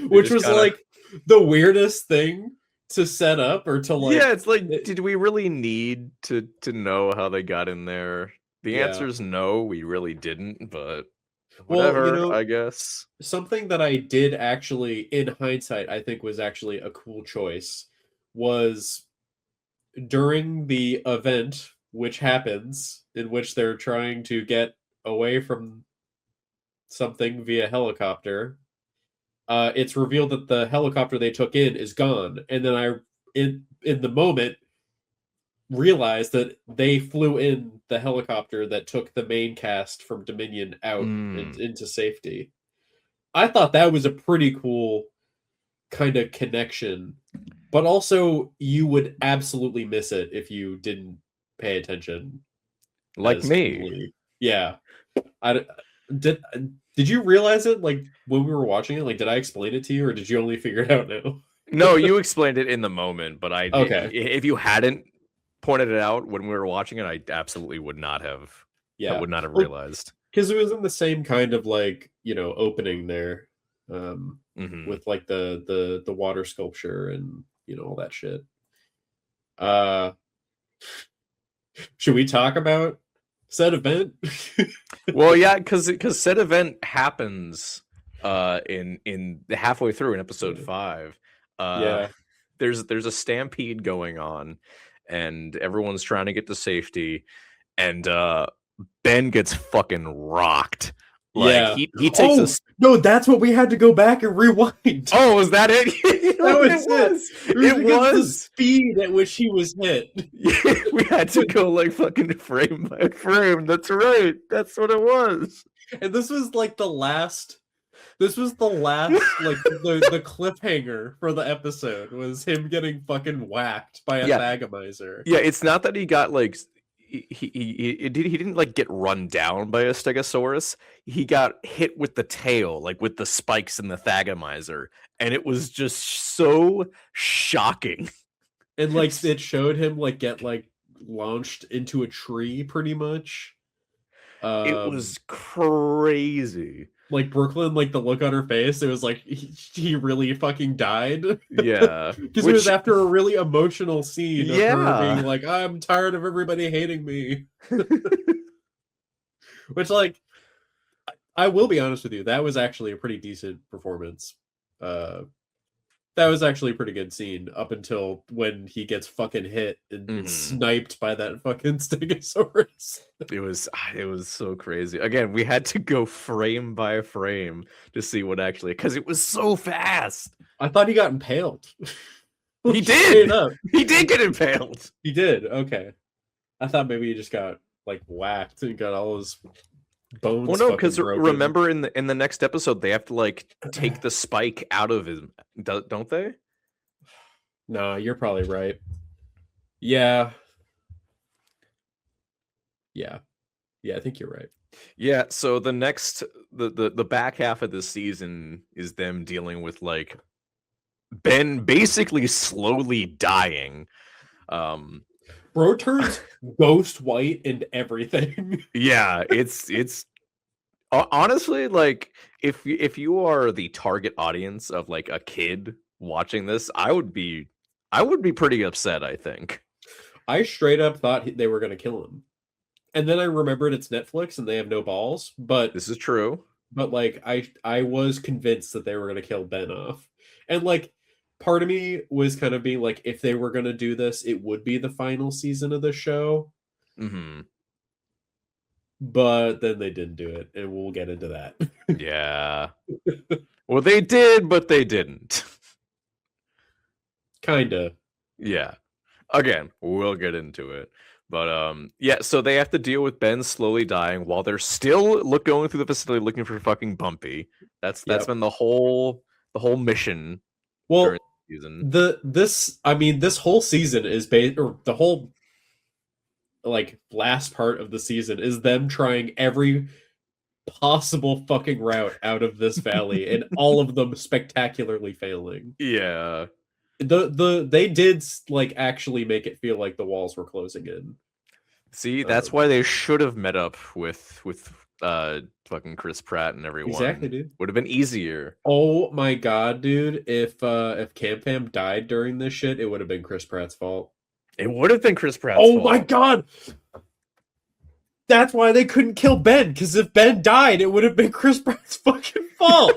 which just was kind of. like the weirdest thing to set up or to Yeah, like it's like, did we really need to know how they got in there? The yeah. answer is no, we really didn't, but Well, whatever, I guess. something that I did actually, in hindsight, I think was actually a cool choice was during the event, which happens, in which they're trying to get away from something via helicopter. It's revealed that the helicopter they took in is gone, and then in the moment, realized that they flew in the helicopter that took the main cast from Dominion out Mm. into safety. I thought that was a pretty cool kind of connection, but also you would absolutely miss it if you didn't pay attention Like as me. keenly. Yeah, I did. Did you realize it like when we were watching it? Like, did I explain it to you, or did you only figure it out now? No, you explained it in the moment, but Okay, if you hadn't pointed it out when we were watching it, I absolutely would not have. I yeah. would not have Well, realized. because it was in the same kind of like opening there, Hmm. with like the water sculpture and all that shit. Uh, should we talk about said event? Well, yeah, because said event happens in halfway through in episode 5. Uh, Yeah, there's a stampede going on, and everyone's trying to get to safety, and Ben gets fucking rocked. Like yeah. he takes a. Oh no, that's what we had to go back and rewind. Oh, was that it? That It was it. was. It was It because of the was. speed at which he was hit. We had to go like fucking frame by frame. That's right. That's what it was. And this was like the last. This was the last, like the cliffhanger for the episode was him getting fucking whacked by a Yeah, Thagomizer. yeah. It's not that he got like he didn't like get run down by a Stegosaurus. He got hit with the tail, like with the spikes and the Thagomizer, and it was just so shocking. And like it showed him like get like launched into a tree pretty much. It was crazy. Like Brooklyn, like the look on her face, it was like he really fucking died. Yeah, Because it was after a really emotional scene of her being yeah. like, I'm tired of everybody hating me. Which, like, I will be honest with you, that was actually a pretty decent performance. That was actually a pretty good scene up until when he gets fucking hit and sniped by that fucking Stegosaurus. It was so crazy. Again, we had to go frame by frame to see what actually, because it was so fast. I thought he got impaled. He did. Up. He did get impaled. He did. Okay. I thought maybe he just got like whacked and got all his bones. Well, no, because remember in the next episode they have to like take the spike out of him, don't they? No, you're probably right. Yeah. Yeah. Yeah, I think you're right. Yeah, so the next the back half of this season is them dealing with like Ben basically slowly dying. Bro turns ghost white and everything. Yeah, it's honestly like if you are the target audience of like a kid watching this, I would be pretty upset, I think. I straight up thought they were going to kill him. And then I remembered it's Netflix and they have no balls, but This is true. But like I was convinced that they were going to kill Ben off. And like part of me was kind of being like if they were going to do this, it would be the final season of the show. Mm-hmm. But then they didn't do it, and we'll get into that. Yeah. Well, they did, but they didn't. Kinda. Yeah. Again, we'll get into it. But yeah, so they have to deal with Ben slowly dying while they're still going through the facility looking for fucking Bumpy. That's Yep. been the whole mission during Well, the season. this whole season is based, or the whole like last part of the season is them trying every possible fucking route out of this valley, and all of them spectacularly failing. Yeah. They did like actually make it feel like the walls were closing in. See, that's why they should have met up with fucking Chris Pratt and everyone. Exactly, dude. Would have been easier. Oh my god, dude! If Cam Fam died during this shit, it would have been Chris Pratt's fault. It would have been Chris Pratt's Oh fault. my god! That's why they couldn't kill Ben, because if Ben died, it would have been Chris Pratt's fucking fault.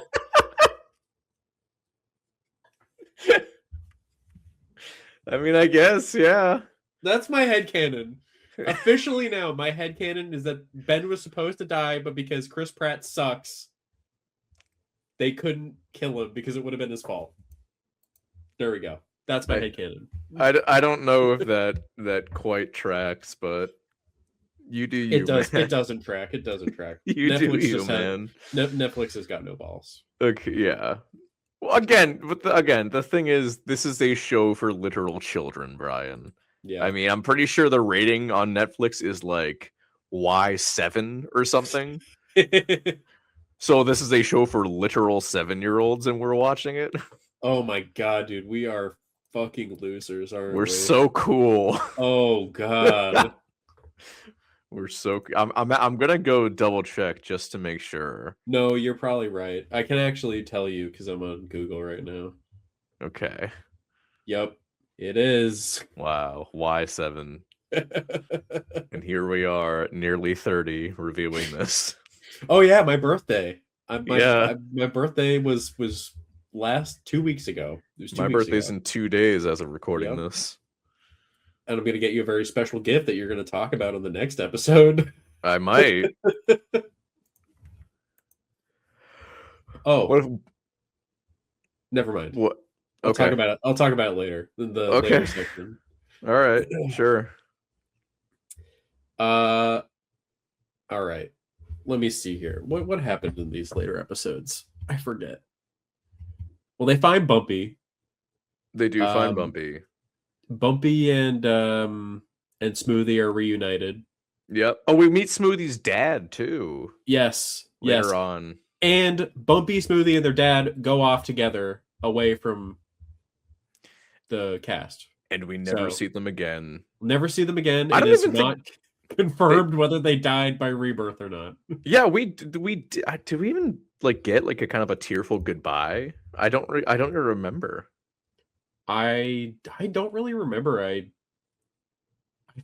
I mean, I guess, yeah. That's my headcanon. Officially now, my headcanon is that Ben was supposed to die, but because Chris Pratt sucks, they couldn't kill him because it would have been his fault. There we go. That's my headcanon. I don't know if that quite tracks, but you do you. It does. Man. It doesn't track. It doesn't track. You Netflix do you, man. Netflix has got no balls. Okay, yeah. Well, again, the thing is, this is a show for literal children, Brian. Yeah. I mean, I'm pretty sure the rating on Netflix is like Y7 or something. So this is a show for literal 7-year-olds, and we're watching it. Oh my god, dude, we are fucking losers, aren't we? We're so cool. Oh god. We're so. I'm gonna go double check just to make sure. No, you're probably right. I can actually tell you because I'm on Google right now. Okay. Yep, it is. Wow, Y7. And here we are, nearly 30, reviewing this. Oh yeah, my birthday. Yeah. My birthday was last 2 weeks ago. It was 2 My weeks birthday's ago. in 2 days as of recording Yep. this. And I'm gonna get you a very special gift that you're gonna talk about on the next episode. I might. Oh, What if, never mind. what? I'll Okay. talk about it. I'll talk about it later in the later section. All right. Sure. All right. Let me see here. What happened in these later episodes? I forget. Well, they find Bumpy. They do find Bumpy. Bumpy and Smoothie are reunited. Yep. Oh, we meet Smoothie's dad too. Yes. Later on. And Bumpy, Smoothie, and their dad go off together away from the cast. And we never see them again. Never see them again. I don't It is even not confirmed whether they died by rebirth or not. Yeah, did we even like get like a kind of a tearful goodbye? I don't even remember. I don't really remember. I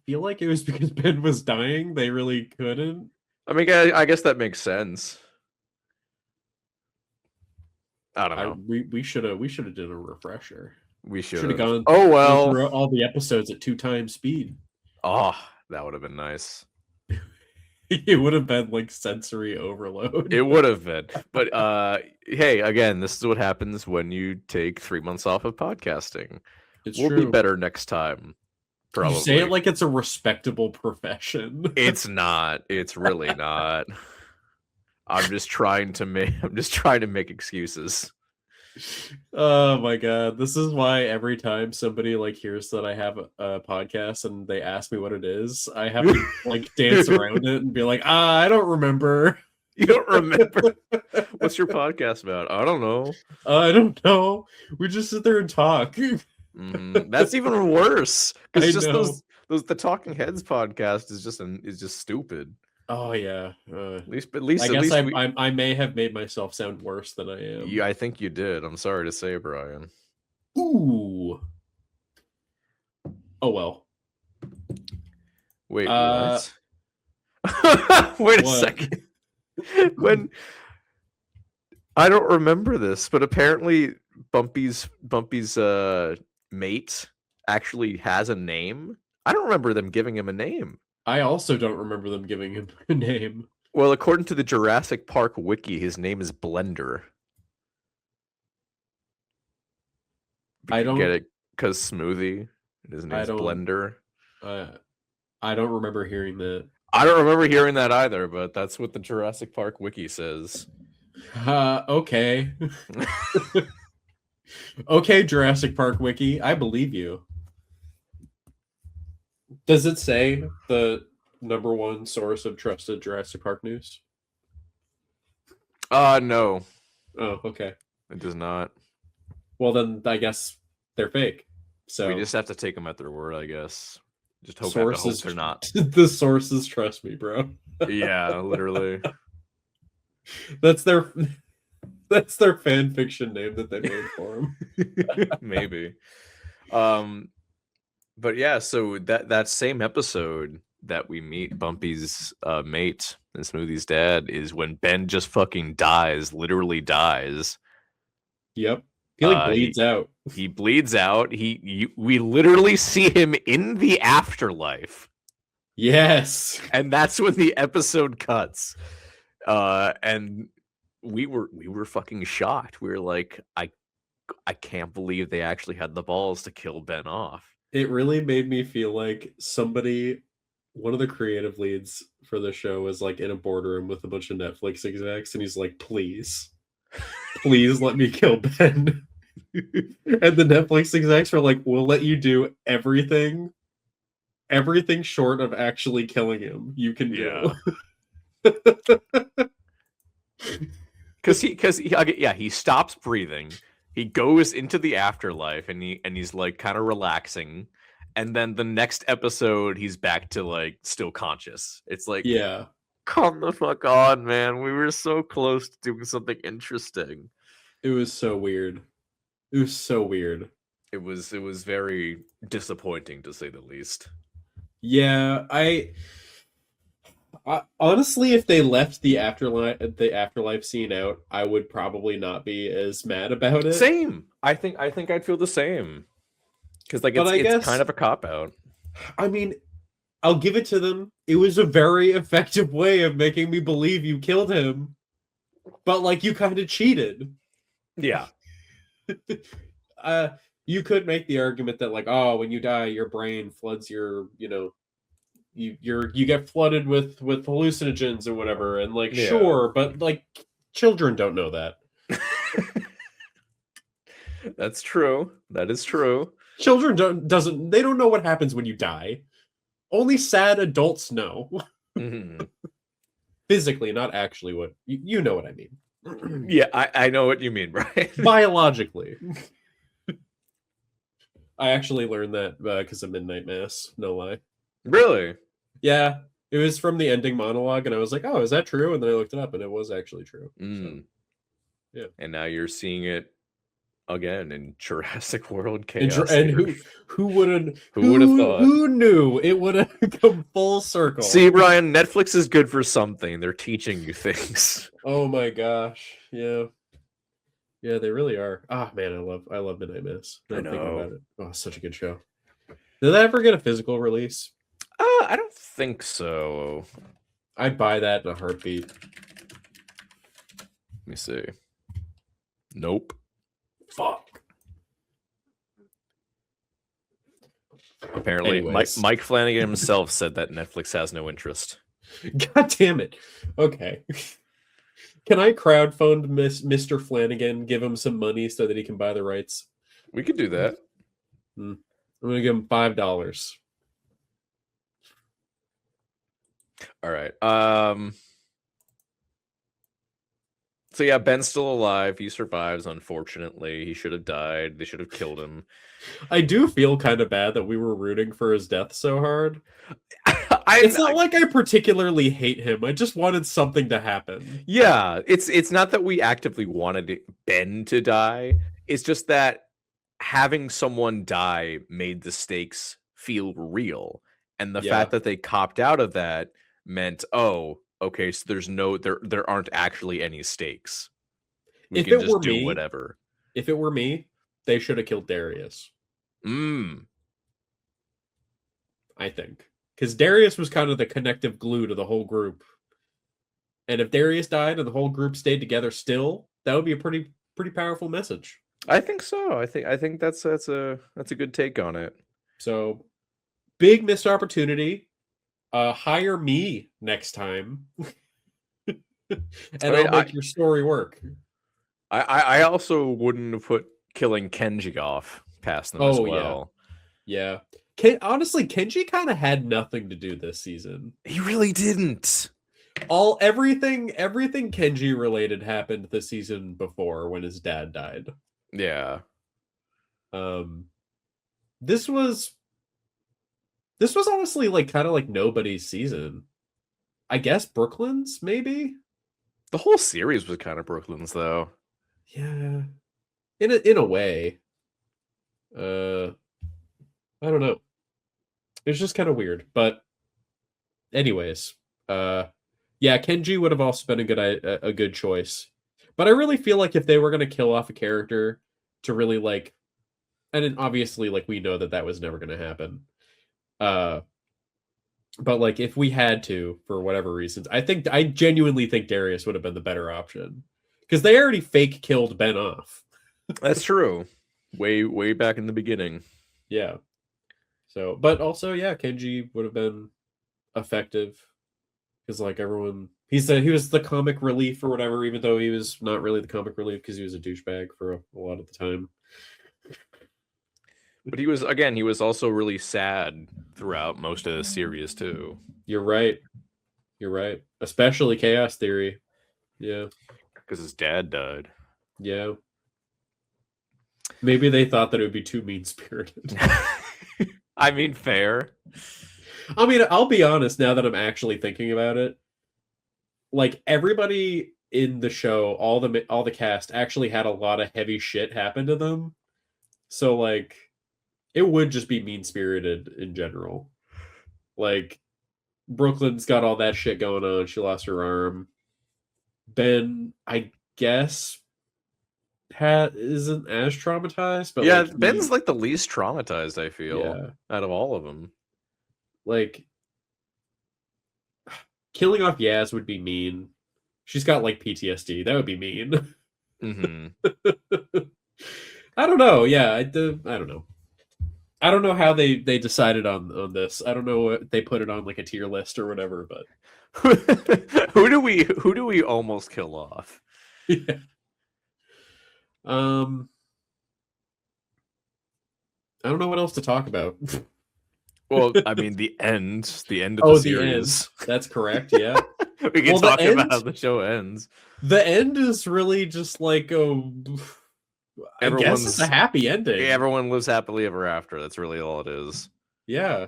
feel like it was because Ben was dying. They really couldn't. I mean, I guess that makes sense. I don't know. We should have done a refresher. We should have gone. Oh well, through all the episodes at 2 times speed. Oh, that would have been nice. It would have been like sensory overload. It would have been. But hey, again, this is what happens when you take 3 months off of podcasting. We'll be better next time. Probably. You say it like it's a respectable profession. It's not. It's really not. I'm just trying to make excuses. Oh my god, this is why every time somebody like hears that I have a podcast and they ask me what it is, I have to like dance around it and be like, I don't remember. You don't remember? What's your podcast about? I don't know. I don't know. We just sit there and talk. That's even worse. Because just know. those the Talking Heads podcast is just stupid. Oh yeah. At least I guess I may have made myself sound worse than I am. Yeah, I think you did. I'm sorry to say, Brian. Ooh. Oh well. Wait, what? Wait a second. When I don't remember this, but apparently Bumpy's mate actually has a name. I don't remember them giving him a name. I also don't remember them giving him a name. Well, according to the Jurassic Park wiki, his name is Blender. I don't get it because Smoothie. And his I name's don't. Blender. I don't remember hearing that. I don't remember hearing that either, but that's what the Jurassic Park wiki says. Okay. Okay, Jurassic Park wiki, I believe you. Does it say the number one source of trusted Jurassic Park news? No. Oh, okay. It does not. Well, then I guess they're fake. So we just have to take them at their word, I guess. Just hope sources, they're not. The sources trust me, bro. Yeah, literally. That's their fan fiction name that they made for him. Maybe. But yeah, so that same episode that we meet Bumpy's mate and Smoothie's dad is when Ben just fucking dies, literally dies. Yep. He bleeds out. He bleeds out. We literally see him in the afterlife. Yes. And that's when the episode cuts. And we were fucking shocked. We were like, I can't believe they actually had the balls to kill Ben off. It really made me feel like one of the creative leads for the show was like in a boardroom with a bunch of Netflix execs, and he's like, please let me kill Ben. And the Netflix execs were like, we'll let you do everything short of actually killing him you can do. Because he stops breathing. He goes into the afterlife and he's like kind of relaxing, and then the next episode he's back to like still conscious. It's like, yeah, come the fuck on, man. We were so close to doing something interesting. It was so weird. It was very disappointing, to say the least. Yeah, I honestly, if they left the afterlife scene out, I would probably not be as mad about it. Same. I think I'd feel the same. Because like it's kind of a cop out. I mean, I'll give it to them. It was a very effective way of making me believe you killed him, but like you kind of cheated. Yeah. You could make the argument that like, oh, when you die, your brain floods your, you get flooded with hallucinogens or whatever, and like, sure, but like children don't know that. That's true. That is true. Children they don't know what happens when you die. Only sad adults know. Mm-hmm. Physically, not actually. What you know what I mean. Yeah, I know what you mean, Brian. Biologically. I actually learned that because of Midnight Mass. No lie. Really? Yeah. It was from the ending monologue, and I was like, oh, is that true? And then I looked it up, and it was actually true. So, yeah. And now you're seeing it again in Jurassic World Chaos. And who would have thought? Who knew it would have come full circle? See, Brian, Netflix is good for something. They're teaching you things. Oh my gosh. Yeah. Yeah, they really are. Ah, man, I love Midnight Mass. I know. Thinking about it. Oh, such a good show. Did that ever get a physical release? I don't think so. I'd buy that in a heartbeat. Let me see. Nope. Fuck. Apparently, Mike Flanagan himself said that Netflix has no interest. God damn it. Okay. Can I crowdfund Mr. Flanagan, give him some money so that he can buy the rights? We could do that. I'm going to give him $5. All right. So yeah, Ben's still alive. He survives, unfortunately. He should have died. They should have killed him. I do feel kind of bad that we were rooting for his death so hard. It's not like I particularly hate him. I just wanted something to happen. Yeah, it's not that we actively wanted Ben to die. It's just that having someone die made the stakes feel real. And the fact that they copped out of that meant, oh, okay, so there aren't actually any stakes. We can just do whatever. If it were me, they should have killed Darius. I think. Because Darius was kind of the connective glue to the whole group. And if Darius died and the whole group stayed together still, that would be a pretty powerful message. I think so. I think that's a good take on it. So big missed opportunity. Hire me next time, and I mean, I'll make your story work. I also wouldn't have put killing Kenji off past them as Oh yeah, well. yeah. Honestly, Kenji kind of had nothing to do this season. He really didn't. Everything Kenji related happened the season before when his dad died. Yeah. Um, this was honestly like kind of like nobody's season. I guess Brooklyn's maybe. The whole series was kind of Brooklyn's though. Yeah, in a way. I don't know. It's just kind of weird, but anyways, yeah, Kenji would have also been a good choice. But I really feel like if they were going to kill off a character to really like, and then obviously like we know that that was never going to happen. Uh, but like if we had to for whatever reasons, I genuinely think Darius would have been the better option because they already fake killed Ben off. That's true. Way back in the beginning. Yeah. So, but also yeah, Kenji would have been effective because like everyone he was the comic relief or whatever, even though he was not really the comic relief because he was a douchebag for a lot of the time. But he was also really sad throughout most of the series too. You're right. You're right. Especially Chaos Theory. Yeah. Because his dad died. Yeah. Maybe they thought that it would be too mean spirited. I mean, fair. I mean, I'll be honest now that I'm actually thinking about it. Like everybody in the show, all the cast actually had a lot of heavy shit happen to them. So like it would just be mean spirited in general. Like Brooklyn's got all that shit going on. She lost her arm. Ben, I guess, Pat isn't as traumatized, but yeah, like Ben's like the least traumatized, I feel, out of all of them. Like killing off Yaz would be mean. She's got like PTSD. That would be mean. Mm-hmm. I don't know. Yeah, I don't know. I don't know how they decided on this. I don't know what they put it on like a tier list or whatever, but who do we almost kill off? yeah. I don't know what else to talk about. Well, I mean the end of the series. End. That's correct. Yeah, we can talk about how the show ends. The end is really just like I guess it's a happy ending. Everyone lives happily ever after. That's really all it is. Yeah,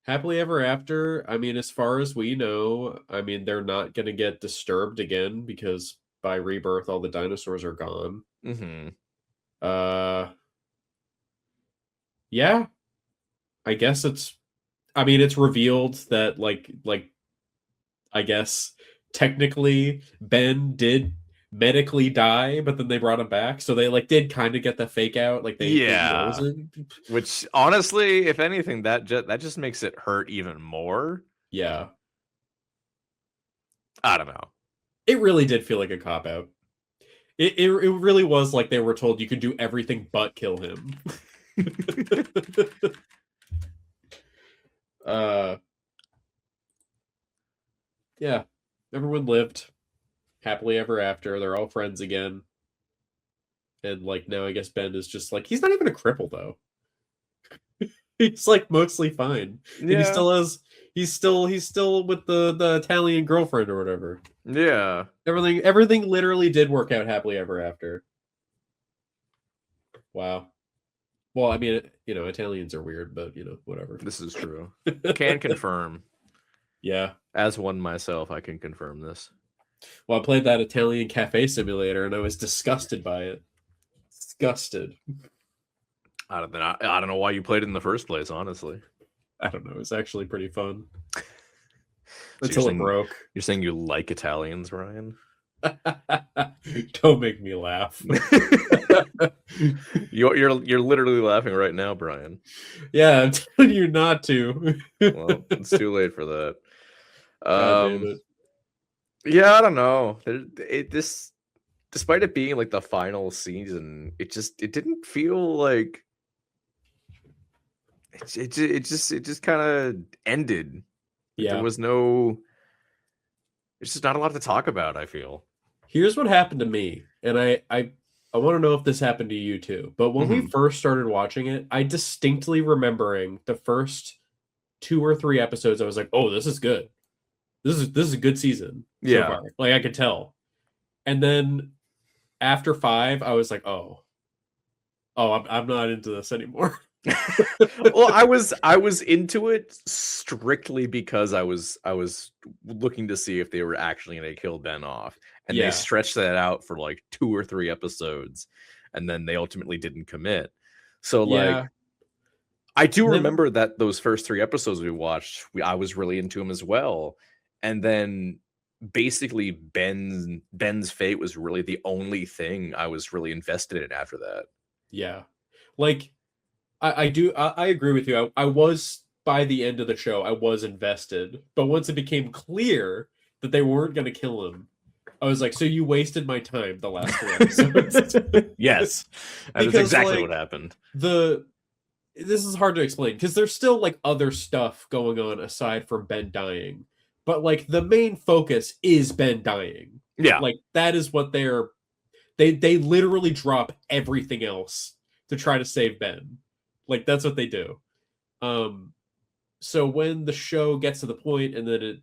happily ever after. I mean, as far as we know, I mean they're not going to get disturbed again because by rebirth all the dinosaurs are gone. Mm-hmm. Yeah, I guess it's revealed that like I guess technically Ben did medically die, but then they brought him back, so they like did kind of get the fake out, like they which honestly, if anything, that just makes it hurt even more. Yeah, I don't know. It really did feel like a cop out. It really was like they were told you could do everything but kill him. Yeah, everyone lived happily ever after. They're all friends again. And like now I guess Ben is just like he's not even a cripple though. He's like mostly fine. Yeah. And he still has he's still with the Italian girlfriend or whatever. Yeah. Everything literally did work out happily ever after. Wow. Well, I mean, Italians are weird, but whatever. This is true. Can confirm. Yeah. As one myself, I can confirm this. Well, I played that Italian cafe simulator and I was disgusted by it. Disgusted. I don't know why you played it in the first place, honestly. I don't know. It was actually pretty fun. So until it broke. You're saying you like Italians, Ryan? Don't make me laugh. You're literally laughing right now, Brian. Yeah, I'm telling you not to. Well, it's too late for that. Yeah, I don't know. Despite it being like the final season, it didn't feel like it just kind of ended. There Yeah. was no. There's just not a lot to talk about, I feel. Here's what happened to me, and I want to know if this happened to you too. But when we Mhm. first started watching it, I distinctly remembering the first 2 or 3 episodes. I was like, "Oh, this is good. This is a good season so Yeah. far." Like I could tell. And then after 5, I was like, "Oh, I'm not into this anymore." Well, I was into it strictly because I was looking to see if they were actually going to kill Ben off, and they Yeah. stretched that out for like 2 or 3 episodes, and then they ultimately didn't commit. So like, Yeah. I do And then remember that those first 3 episodes we watched, I was really into them as well, and then basically Ben's fate was really the only thing I was really invested in after that. yeah. Like I agree with you. I was by the end of the show, I was invested. But once it became clear that they weren't going to kill him, I was like, so you wasted my time the last 3 episodes. Yes, that is Because exactly what like happened. the this is hard to explain because there's still like other stuff going on aside from Ben dying. But like the main focus is Ben dying. Yeah. Like that is what they literally drop everything else to try to save Ben. Like that's what they do. Um, so when the show gets to the point and then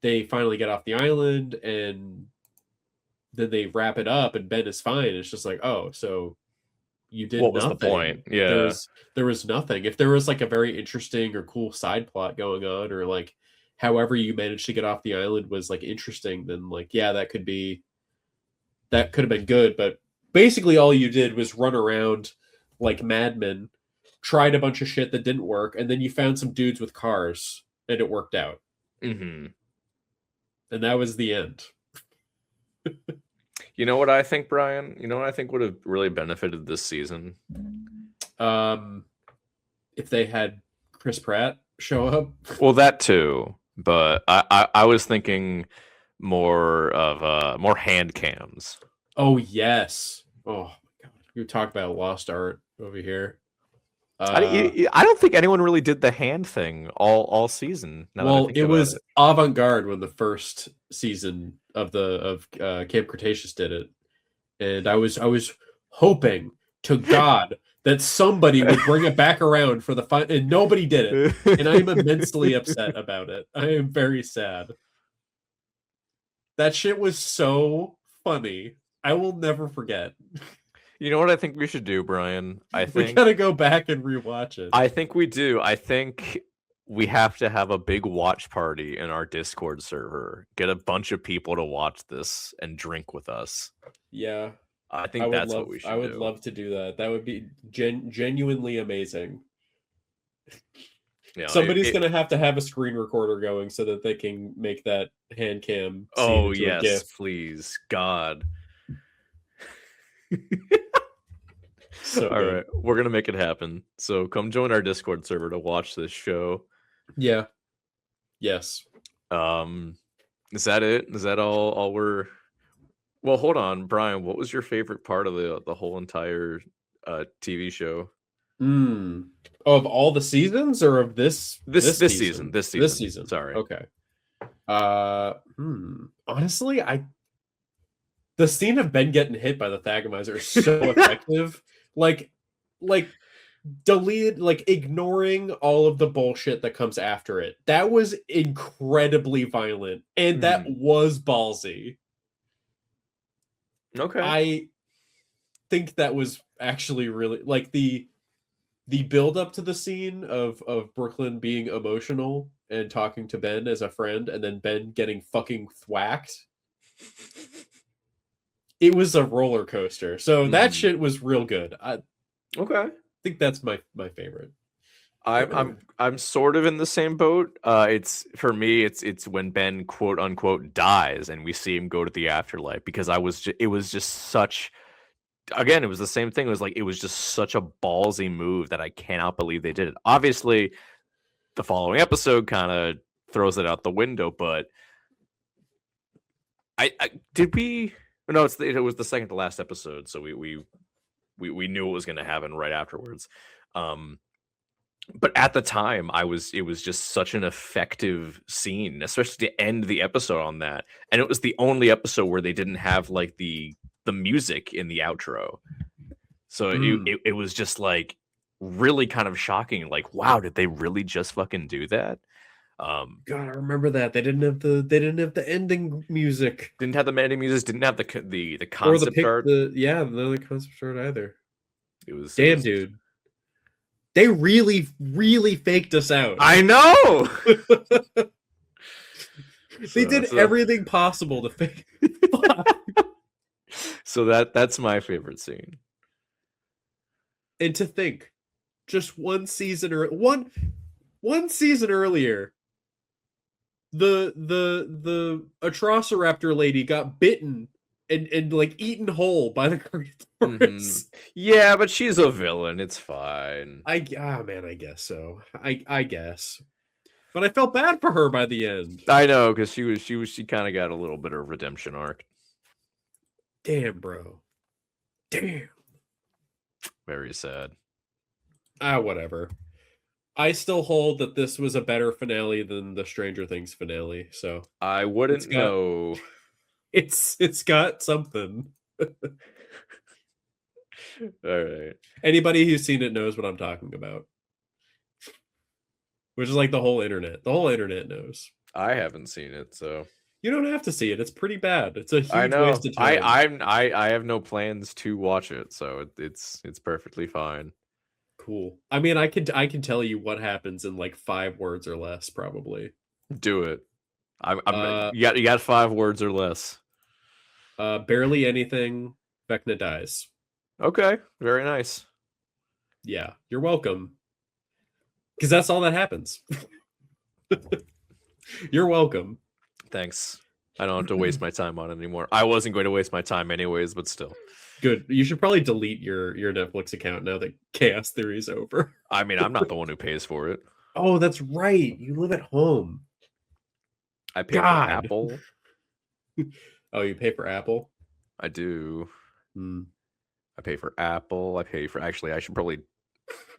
they finally get off the island and then they wrap it up and Ben is fine, it's just like, oh, so you did What was the point? nothing. Yeah. There was nothing. If there was like a very interesting or cool side plot going on, or like however you managed to get off the island was like interesting, then like yeah, that could have been good. But basically all you did was run around like madmen, tried a bunch of shit that didn't work, and then you found some dudes with cars and it worked out. Hmm. And that was the end. You know what I think, Brian? You know what I think would have really benefited this season? Um if they had Chris Pratt show up. Well, that too, but I was thinking more hand cams. Oh yes. Oh my god. You talk about lost art over here. Uh I don't think anyone really did the hand thing all season. Now that I well, think it about was it. avant-garde when the first season of Camp Cretaceous did it. And I was hoping to God that somebody would bring it back around for the fun, and nobody did it. And I am immensely upset about it. I am very sad. That shit was so funny. I will never forget. You know what I think we should do, Brian? We gotta go back and rewatch it. I think we do. I think we have to have a big watch party in our Discord server. Get a bunch of people to watch this and drink with us. Yeah, I think that's what we I should would do. love to do that. That would be genuinely amazing. You know, Somebody's gonna have to have a screen recorder going so that they can make that hand cam scene oh into a yes, GIF. please, God. So All good. right, we're gonna make it happen. So come join our Discord server to watch this show. Yeah. Yes. Is that it? Is that all we're? Well, hold on, Brian. What was your favorite part of the whole entire TV show? Of all the seasons or of This season? season. This season. This season. Sorry. Okay. Honestly, the scene of Ben getting hit by the Thagomizer is so effective. Like ignoring all of the bullshit that comes after it. That was incredibly violent, and that was ballsy. Okay. I think that was actually really like the build up to the scene of Brooklyn being emotional and talking to Ben as a friend, and then Ben getting fucking thwacked. It was a roller coaster. So that shit was real good. Okay. I think that's my favorite. I'm sort of in the same boat. It's for me. It's when Ben quote unquote dies and we see him go to the afterlife, because it was just such. Again, it was the same thing. It was just such a ballsy move that I cannot believe they did it. Obviously, the following episode kind of throws it out the window, but I did we? No, it was the second to last episode, so we knew what was going to happen right afterwards. But at the time, it was just such an effective scene, especially to end the episode on that. And it was the only episode where they didn't have like the music in the outro. So it was just like really kind of shocking. Like, wow, did they really just fucking do that? God, I remember that they didn't have the ending music Didn't have the ending music, didn't have the or the concept art. the concept art either. It Damn, was dude. They really, really faked us out. I know. They did everything possible to fake. So that's my favorite scene. And to think, just one season earlier, the Atrociraptor lady got bitten and like eaten whole by the Carnotaurus. Yeah, but she's a villain. It's fine. I guess so. I guess. But I felt bad for her by the end. I know, because she kind of got a little bit of redemption arc. Damn, bro. Damn. Very sad. Whatever. I still hold that this was a better finale than the Stranger Things finale, so I wouldn't know. It's got something. All right. Anybody who's seen it knows what I'm talking about. Which is like the whole internet. The whole internet knows. I haven't seen it, so you don't have to see it. It's pretty bad. It's a huge waste of time. I have no plans to watch it, so it's perfectly fine. Cool. I mean, I can tell you what happens in like 5 words or less, probably. Do it. You got 5 words or less. Barely anything. Vecna dies. Okay, very nice. Yeah, you're welcome. Because that's all that happens. You're welcome. Thanks. I don't have to waste my time on it anymore. I wasn't going to waste my time anyways, but still. Good. You should probably delete your Netflix account now that Chaos Theory is over. I mean, I'm not the one who pays for it. Oh, that's right. You live at home. I pay for Apple. Oh, you pay for Apple? I do. I pay for Apple. Actually, I should probably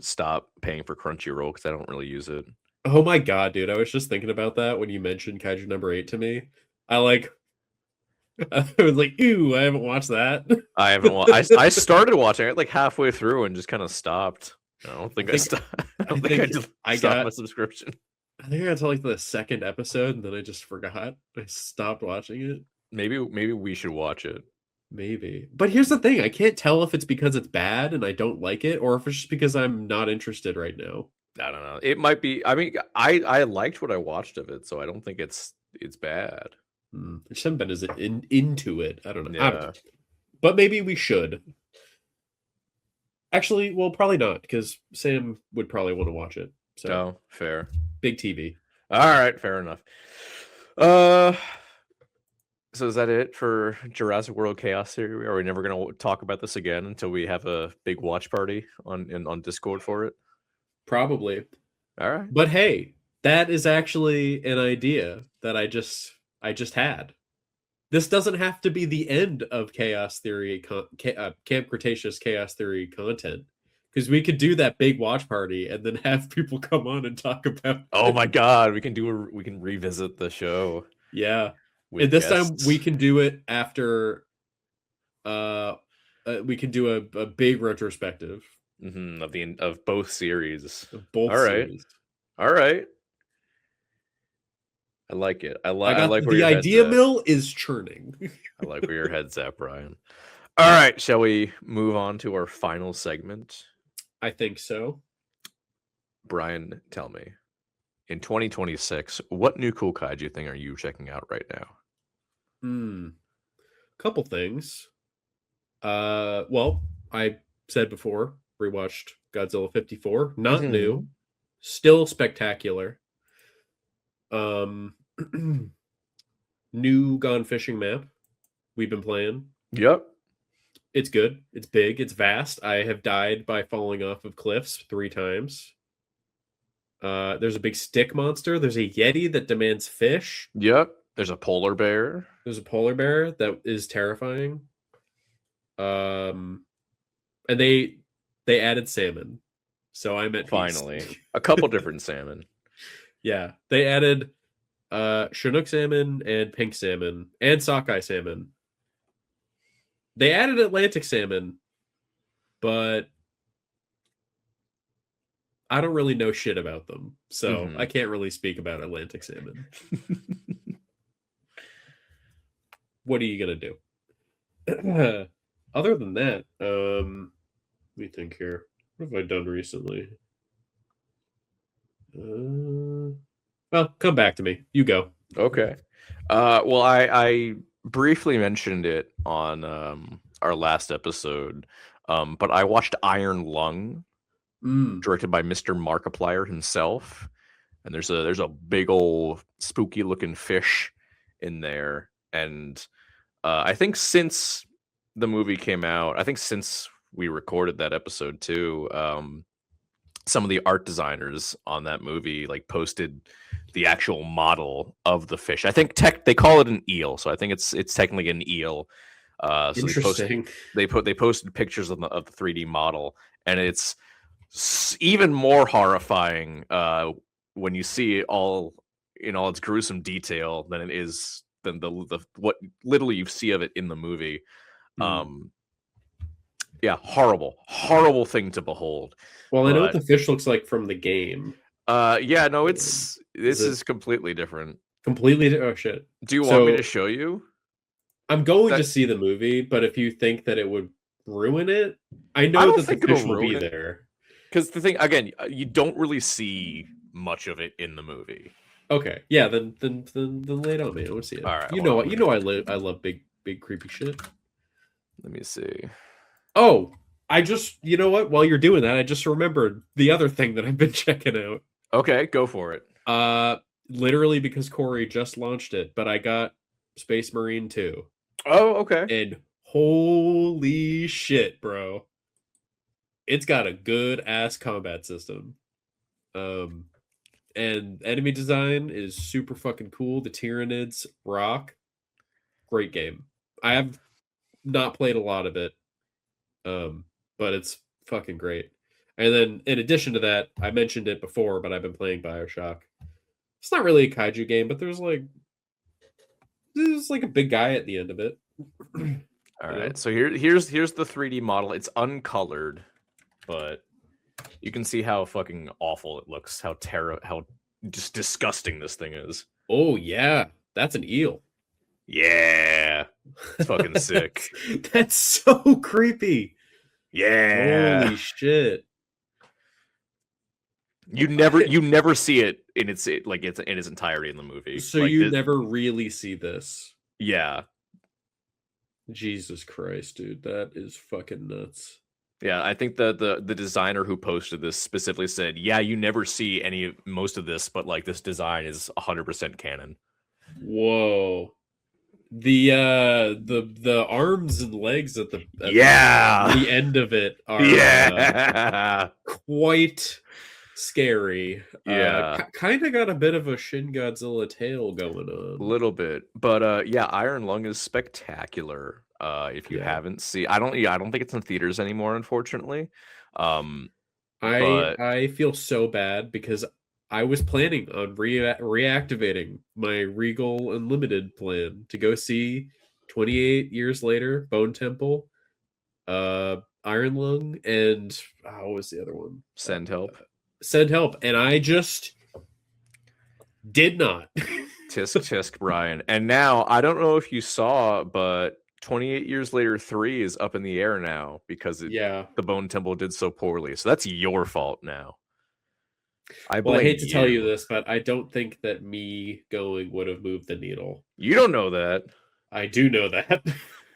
stop paying for Crunchyroll because I don't really use it. Oh my god, dude. I was just thinking about that when you mentioned Kaiju number 8 to me. I was like, ew, I haven't watched that. I haven't watched. I started watching it like halfway through and just kind of stopped. I don't think I stopped. I stopped my subscription. I think I got to like the 2nd episode and then I just forgot. I stopped watching it. Maybe we should watch it. Maybe. But here's the thing. I can't tell if it's because it's bad and I don't like it or if it's just because I'm not interested right now. I don't know. It might be. I mean, I liked what I watched of it, so I don't think it's bad. I just haven't been into it. I don't know. Yeah. But maybe we should. Actually, well, probably not, because Sam would probably want to watch it. So fair. Big TV. All right, fair enough. So is that it for Jurassic World Chaos Theory? Are we never going to talk about this again until we have a big watch party on Discord for it? Probably. All right. But hey, that is actually an idea that I just had. This doesn't have to be the end of Chaos Theory, Camp Cretaceous Chaos Theory content. Because we could do that big watch party and then have people come on and talk about it. Oh my god, we can revisit the show. Yeah. And this time we can do it after we can do a big retrospective. Of both series. All right. All right. I like it. I like where the idea mill is churning. I like where your head's at, Brian. All right, shall we move on to our final segment? I think so. Brian, tell me, in 2026, what new cool kaiju thing are you checking out right now? Couple things. Well, I said before, rewatched Godzilla 54. Not new. Still spectacular. New Gone Fishing map. We've been playing. Yep. It's good. It's big. It's vast. I have died by falling off of cliffs 3 times. There's a big stick monster. There's a Yeti that demands fish. Yep. There's a polar bear. There's a polar bear that is terrifying. And they added salmon. So I'm at peace. Finally, a couple different salmon. Yeah, they added Chinook salmon and pink salmon and sockeye salmon. They added Atlantic salmon, but I don't really know shit about them, so I can't really speak about Atlantic salmon. What are you gonna do? Other than that, let me think here. What have I done recently? Well, come back to me. You go. Okay. Well, I briefly mentioned it on our last episode, but I watched Iron Lung, directed by Mr. Markiplier himself, and there's a big old spooky looking fish in there, and I think since the movie came out, I think since we recorded that episode too, some of the art designers on that movie like posted the actual model of the fish. I think they call it an eel, so I think it's technically an eel. So Interesting. They posted pictures of the 3D model, and it's even more horrifying when you see it all in all its gruesome detail than it is than the what literally you see of it in the movie. Yeah, horrible thing to behold. Well, I know what the fish looks like from the game. Yeah, no, this is completely different. Completely. Oh shit. Do you want me to show you? I'm going to see the movie, but if you think that it would ruin it, I know that the fish will be there. Because the thing, again, you don't really see much of it in the movie. Okay, yeah, then lay it on me. I want to see it. All right, you know, I love big creepy shit. Let me see. Oh, you know what? While you're doing that, I just remembered the other thing that I've been checking out. Okay, go for it. Literally because Corey just launched it, but I got Space Marine 2. Oh, okay. And holy shit, bro. It's got a good ass combat system. And enemy design is super fucking cool. The Tyranids rock. Great game. I have not played a lot of it. But it's fucking great. And then in addition to that, I mentioned it before, but I've been playing BioShock. It's not really a kaiju game, but there's like a big guy at the end of it. All right. So here's the 3D model. It's uncolored, but you can see how fucking awful it looks, how just disgusting this thing is. Oh yeah, that's an eel. Yeah. It's fucking sick. That's so creepy. Yeah. Holy shit. You never see it in its entirety in the movie. So like you never really see this. Yeah. Jesus Christ, dude, that is fucking nuts. Yeah, I think the designer who posted this specifically said, "Yeah, you never see most of this, but like this design is 100% canon." Whoa. The arms and legs at the end of it are quite scary. Yeah, kind of got a bit of a Shin Godzilla tail going on. A little bit, but yeah, Iron Lung is spectacular. If you haven't seen, I don't think it's in theaters anymore, unfortunately. I feel so bad because I was planning on reactivating my Regal Unlimited plan to go see 28 years later, Bone Temple, Iron Lung, and what was the other one? Send Help. Send Help, and I just did not. Tisk, Brian. And now, I don't know if you saw, but 28 Years Later 3 is up in the air now because the Bone Temple did so poorly. So that's your fault now. I hate to tell you this, but I don't think that me going would have moved the needle. You don't know that. I do know that.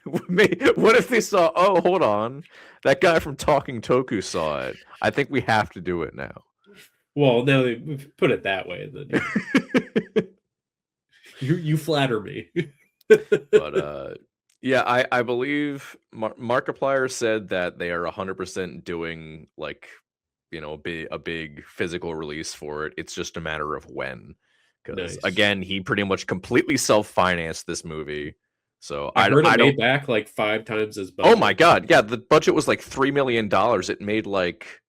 What if they saw, oh, hold on, that guy from Talking Toku saw it. I think we have to do it now. Well, now they put it that way. Then you flatter me. But yeah, I believe Markiplier said that they are 100% doing like, you know, a big physical release for it. It's just a matter of when. Because again, he pretty much completely self-financed this movie. So I heard it made back like 5 times as budget. Oh my god, yeah, the budget was like $3 million. It made like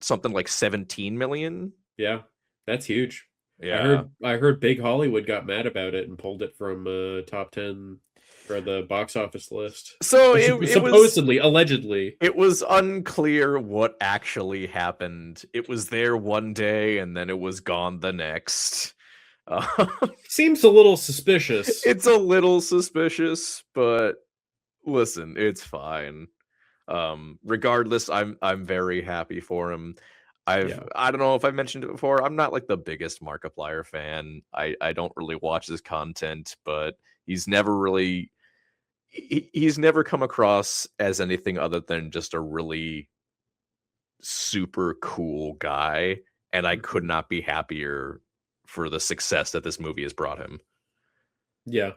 something like 17 million. Yeah, that's huge. Yeah. I heard Big Hollywood got mad about it and pulled it from top 10 for the box office list. So it was Supposedly, allegedly. it was unclear what actually happened. It was there one day and then it was gone the next. Seems a little suspicious. It's a little suspicious, but listen, it's fine. Regardless, I'm very happy for him. I don't know if I mentioned it before. I'm not like the biggest Markiplier fan. I don't really watch his content, but he's never really he's never come across as anything other than just a really super cool guy, and I could not be happier for the success that this movie has brought him. Yeah.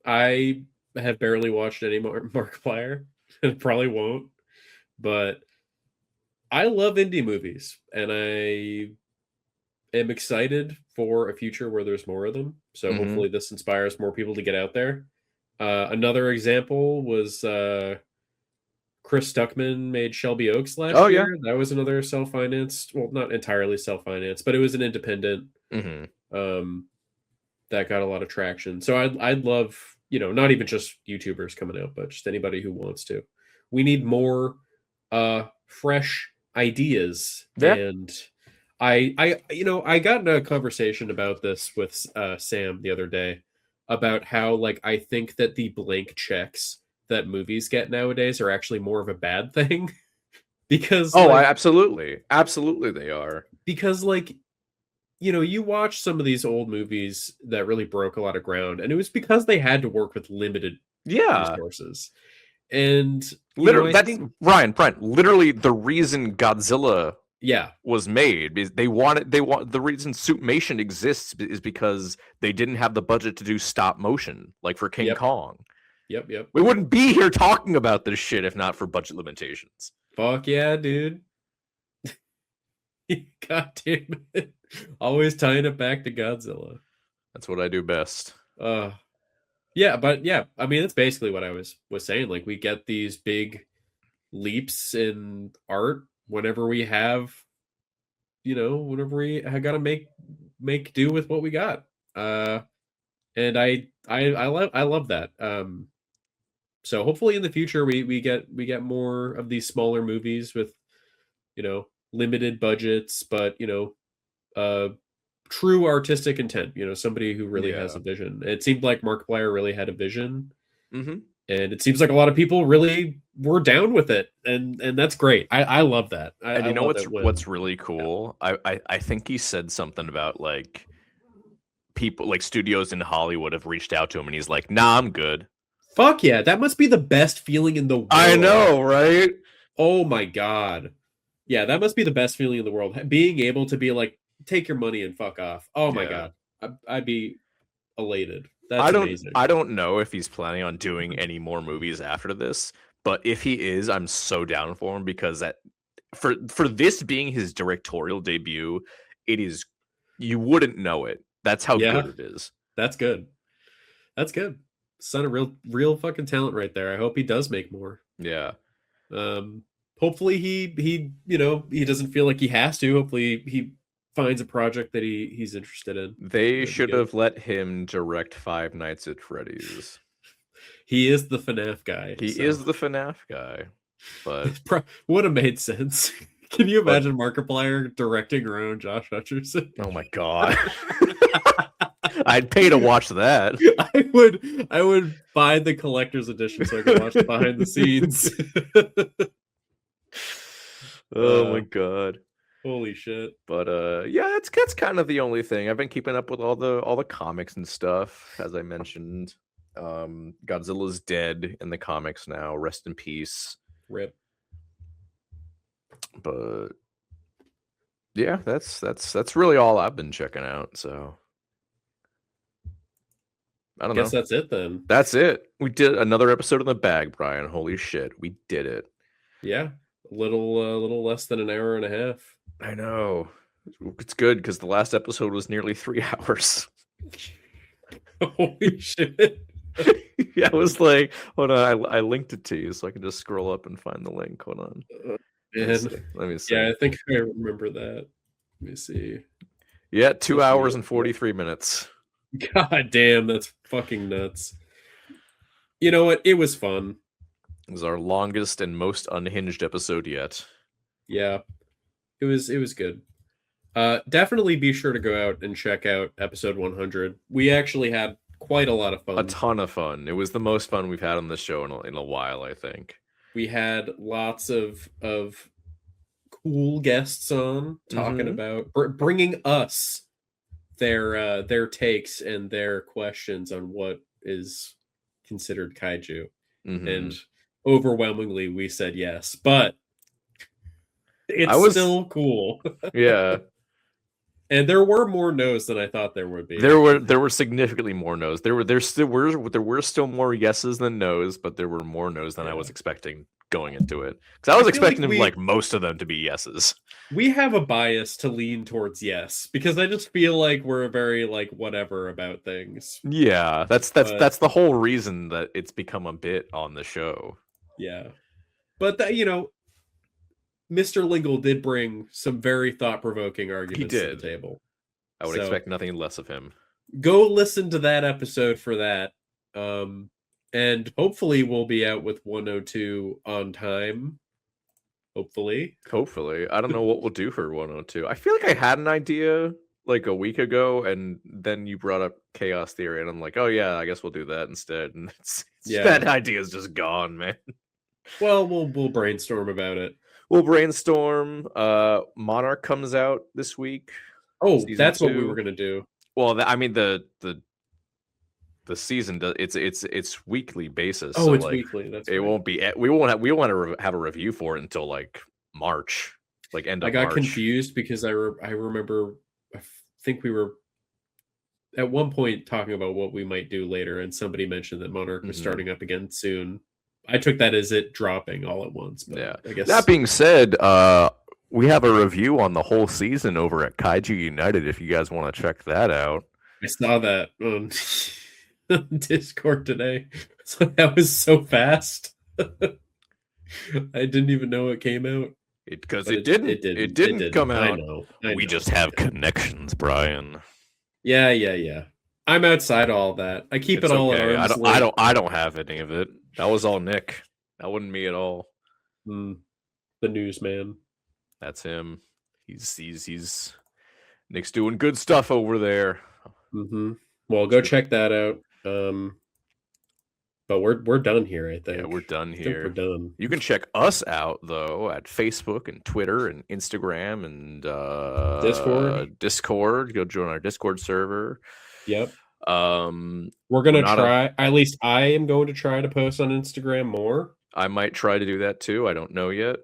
I have barely watched any more Markiplier and probably won't, but I love indie movies and I am excited for a future where there's more of them. So hopefully this inspires more people to get out there. Another example was Chris Stuckman made Shelby Oaks last year. That was another self-financed, well, not entirely self-financed, but it was an independent that got a lot of traction. So I'd love, not even just YouTubers coming out, but just anybody who wants to. We need more fresh ideas. Yeah. And I got in a conversation about this with Sam the other day about how like I think that the blank checks that movies get nowadays are actually more of a bad thing. Because absolutely they are. Because like you watch some of these old movies that really broke a lot of ground, and it was because they had to work with limited resources. And literally, Brian, literally the reason Godzilla was made is they want the reason Suitmation exists is because they didn't have the budget to do stop motion like for King Kong. Yep. We wouldn't be here talking about this shit if not for budget limitations. Fuck yeah, dude. God damn it. Always tying it back to Godzilla. That's what I do best. Yeah, but yeah, I mean that's basically what I was saying. Like we get these big leaps in art whenever we have whenever we gotta make do with what we got. And I love that. So hopefully in the future we get more of these smaller movies with limited budgets, but true artistic intent. Somebody who really has a vision. It seemed like Markiplier really had a vision, and it seems like a lot of people really were down with it, and that's great. I love that. And what's really cool? Yeah. I think he said something about like people like studios in Hollywood have reached out to him, and he's like, "Nah, I'm good." Fuck yeah, that must be the best feeling in the world. I know, right? Oh my god. Yeah, that must be the best feeling in the world. Being able to be like, take your money and fuck off. Oh my god. I'd be elated. That's amazing. I don't know if he's planning on doing any more movies after this, but if he is, I'm so down for him because for this being his directorial debut, it is, you wouldn't know it. That's how good it is. That's good. That's good. Son of real fucking talent right there. I hope he does make more. Yeah. Hopefully he doesn't feel like he has to. Hopefully he finds a project that he's interested in. They should have let him direct Five Nights at Freddy's. He is the FNAF guy. He is the FNAF guy. But would have made sense. Can you imagine Markiplier directing around Josh Hutcherson? Oh my god. I'd pay to watch that. I would buy the collector's edition so I could watch the behind the scenes. Oh my god. Holy shit. But that's kind of the only thing. I've been keeping up with all the comics and stuff, as I mentioned. Godzilla's dead in the comics now. Rest in peace. Rip. But yeah, that's really all I've been checking out, so I don't know. Guess that's it then. That's it. We did another episode in the bag, Brian. Holy shit, we did it. Yeah, a little less than an hour and a half. I know. It's good because the last episode was nearly 3 hours. Holy shit. Yeah, I was like, hold on, I linked it to you so I can just scroll up and find the link. Hold on. And Let me see. yeah, I think I remember that. Let me see. Yeah, 2 hours and 43 minutes. God damn, that's fucking nuts. You know what? It was fun. It was our longest and most unhinged episode yet. Yeah. It was good. Definitely be sure to go out and check out episode 100. We actually had quite a lot of fun. A ton of fun. It was the most fun we've had on this show in a while, I think. We had lots of cool guests on talking about bringing us their takes and their questions on what is considered kaiju. And overwhelmingly we said yes, but it's still cool. Yeah. And there were more no's than I thought there would be. There were significantly more no's. There were still more yeses than no's, but there were more no's than I was expecting going into it. Because I was expecting like most of them to be yeses. We have a bias to lean towards yes, because I just feel like we're very like whatever about things. Yeah, that's the whole reason that it's become a bit on the show. Yeah, but that, you know, Mr. Lingle did bring some very thought-provoking arguments to the table. I would expect nothing less of him. Go listen to that episode for that. And hopefully we'll be out with 102 on time. Hopefully. I don't know what we'll do for 102. I feel like I had an idea like a week ago, and then you brought up Chaos Theory, and I'm like, oh yeah, I guess we'll do that instead. And that idea is just gone, man. Well, we'll brainstorm about it. We'll brainstorm. Monarch comes out this week. Oh, that's 2. What we were gonna do. Well, I mean the season does it's weekly basis. Oh, so it's like, weekly. That's it right. Won't be. We won't have a review for it until like March, like end of March. I got confused because I remember I think we were at one point talking about what we might do later, and somebody mentioned that Monarch was starting up again soon. I took that as it dropping all at once. But yeah. I guess that being said, we have a review on the whole season over at Kaiju United. If you guys want to check that out, I saw that on Discord today. So that was so fast. I didn't even know it came out. It didn't come out. I know. We just have connections, Brian. Yeah. I'm outside all that. I keep it all at arm's length. I don't have any of it. That was all Nick. That wasn't me at all. The newsman. That's him. He's Nick's doing good stuff over there. Well, go check that out. But we're done here, I think. Yeah, we're done here. We're done. You can check us out though at Facebook and Twitter and Instagram and Discord. Go join our Discord server. Yep. We're gonna try. At least I am going to try to post on Instagram more. I might try to do that too. I don't know yet.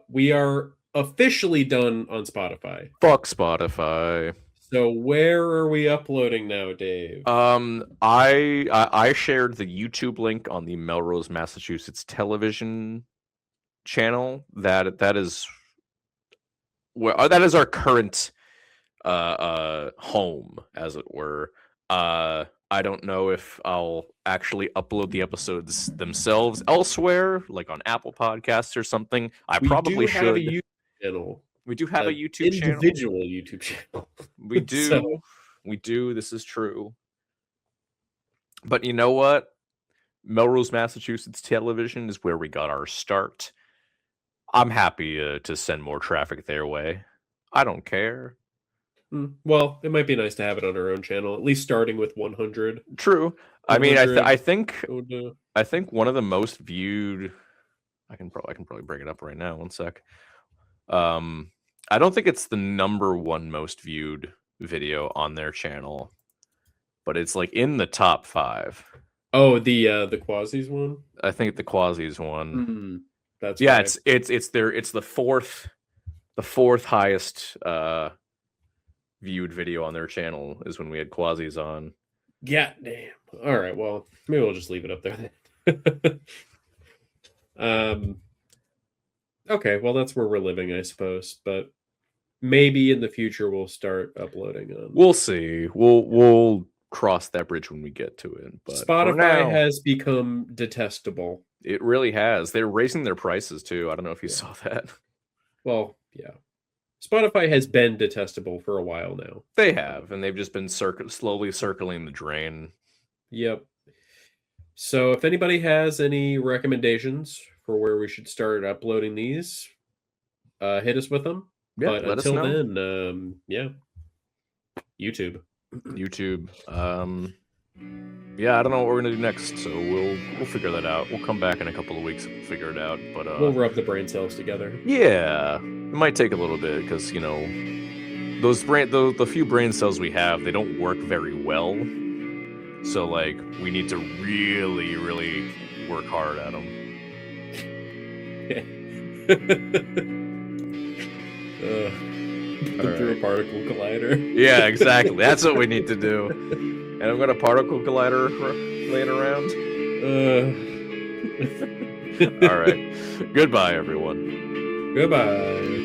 We are officially done on Spotify. Fuck Spotify. So where are we uploading now, Dave? I shared the YouTube link on the Melrose, Massachusetts television channel. That is our current home, as it were. I don't know if I'll actually upload the episodes themselves elsewhere, like on Apple Podcasts or something. I probably should. Have a YouTube channel. We do have a YouTube individual YouTube channel. We do. We do. This is true. But you know what? Melrose, Massachusetts television is where we got our start. I'm happy to send more traffic their way. I don't care. Well, it might be nice to have it on our own channel, at least starting with 100. True. I mean, I think one of the most viewed. I can probably bring it up right now. One sec. I don't think it's the number one most viewed video on their channel, but it's like in the top 5. Oh, the Quasi's one. I think the Quasi's one. That's right. It's the fourth highest viewed video on their channel is when we had Quasi's on. Yeah, damn. All right, well, maybe we'll just leave it up there then. Okay, well, that's where we're living, I suppose. But maybe in the future we'll start uploading on. We'll see. We'll cross that bridge when we get to it. But Spotify has become detestable. It really has. They're raising their prices too. I don't know if you saw that. Well, yeah. Spotify has been detestable for a while now. They have, and they've just been slowly circling the drain. Yep. So if anybody has any recommendations for where we should start uploading these, hit us with them. Yeah, But let us until know. then, yeah. YouTube. Yeah, I don't know what we're gonna do next, so we'll figure that out. We'll come back in a couple of weeks and figure it out. But We'll rub the brain cells together. yeah, it might take a little bit because the few brain cells we have, they don't work very well. So like we need to really, really work hard at them. Put through a particle collider. Yeah, exactly. That's what we need to do. And I'm gonna particle collider laying around. All right. Goodbye, everyone. Goodbye.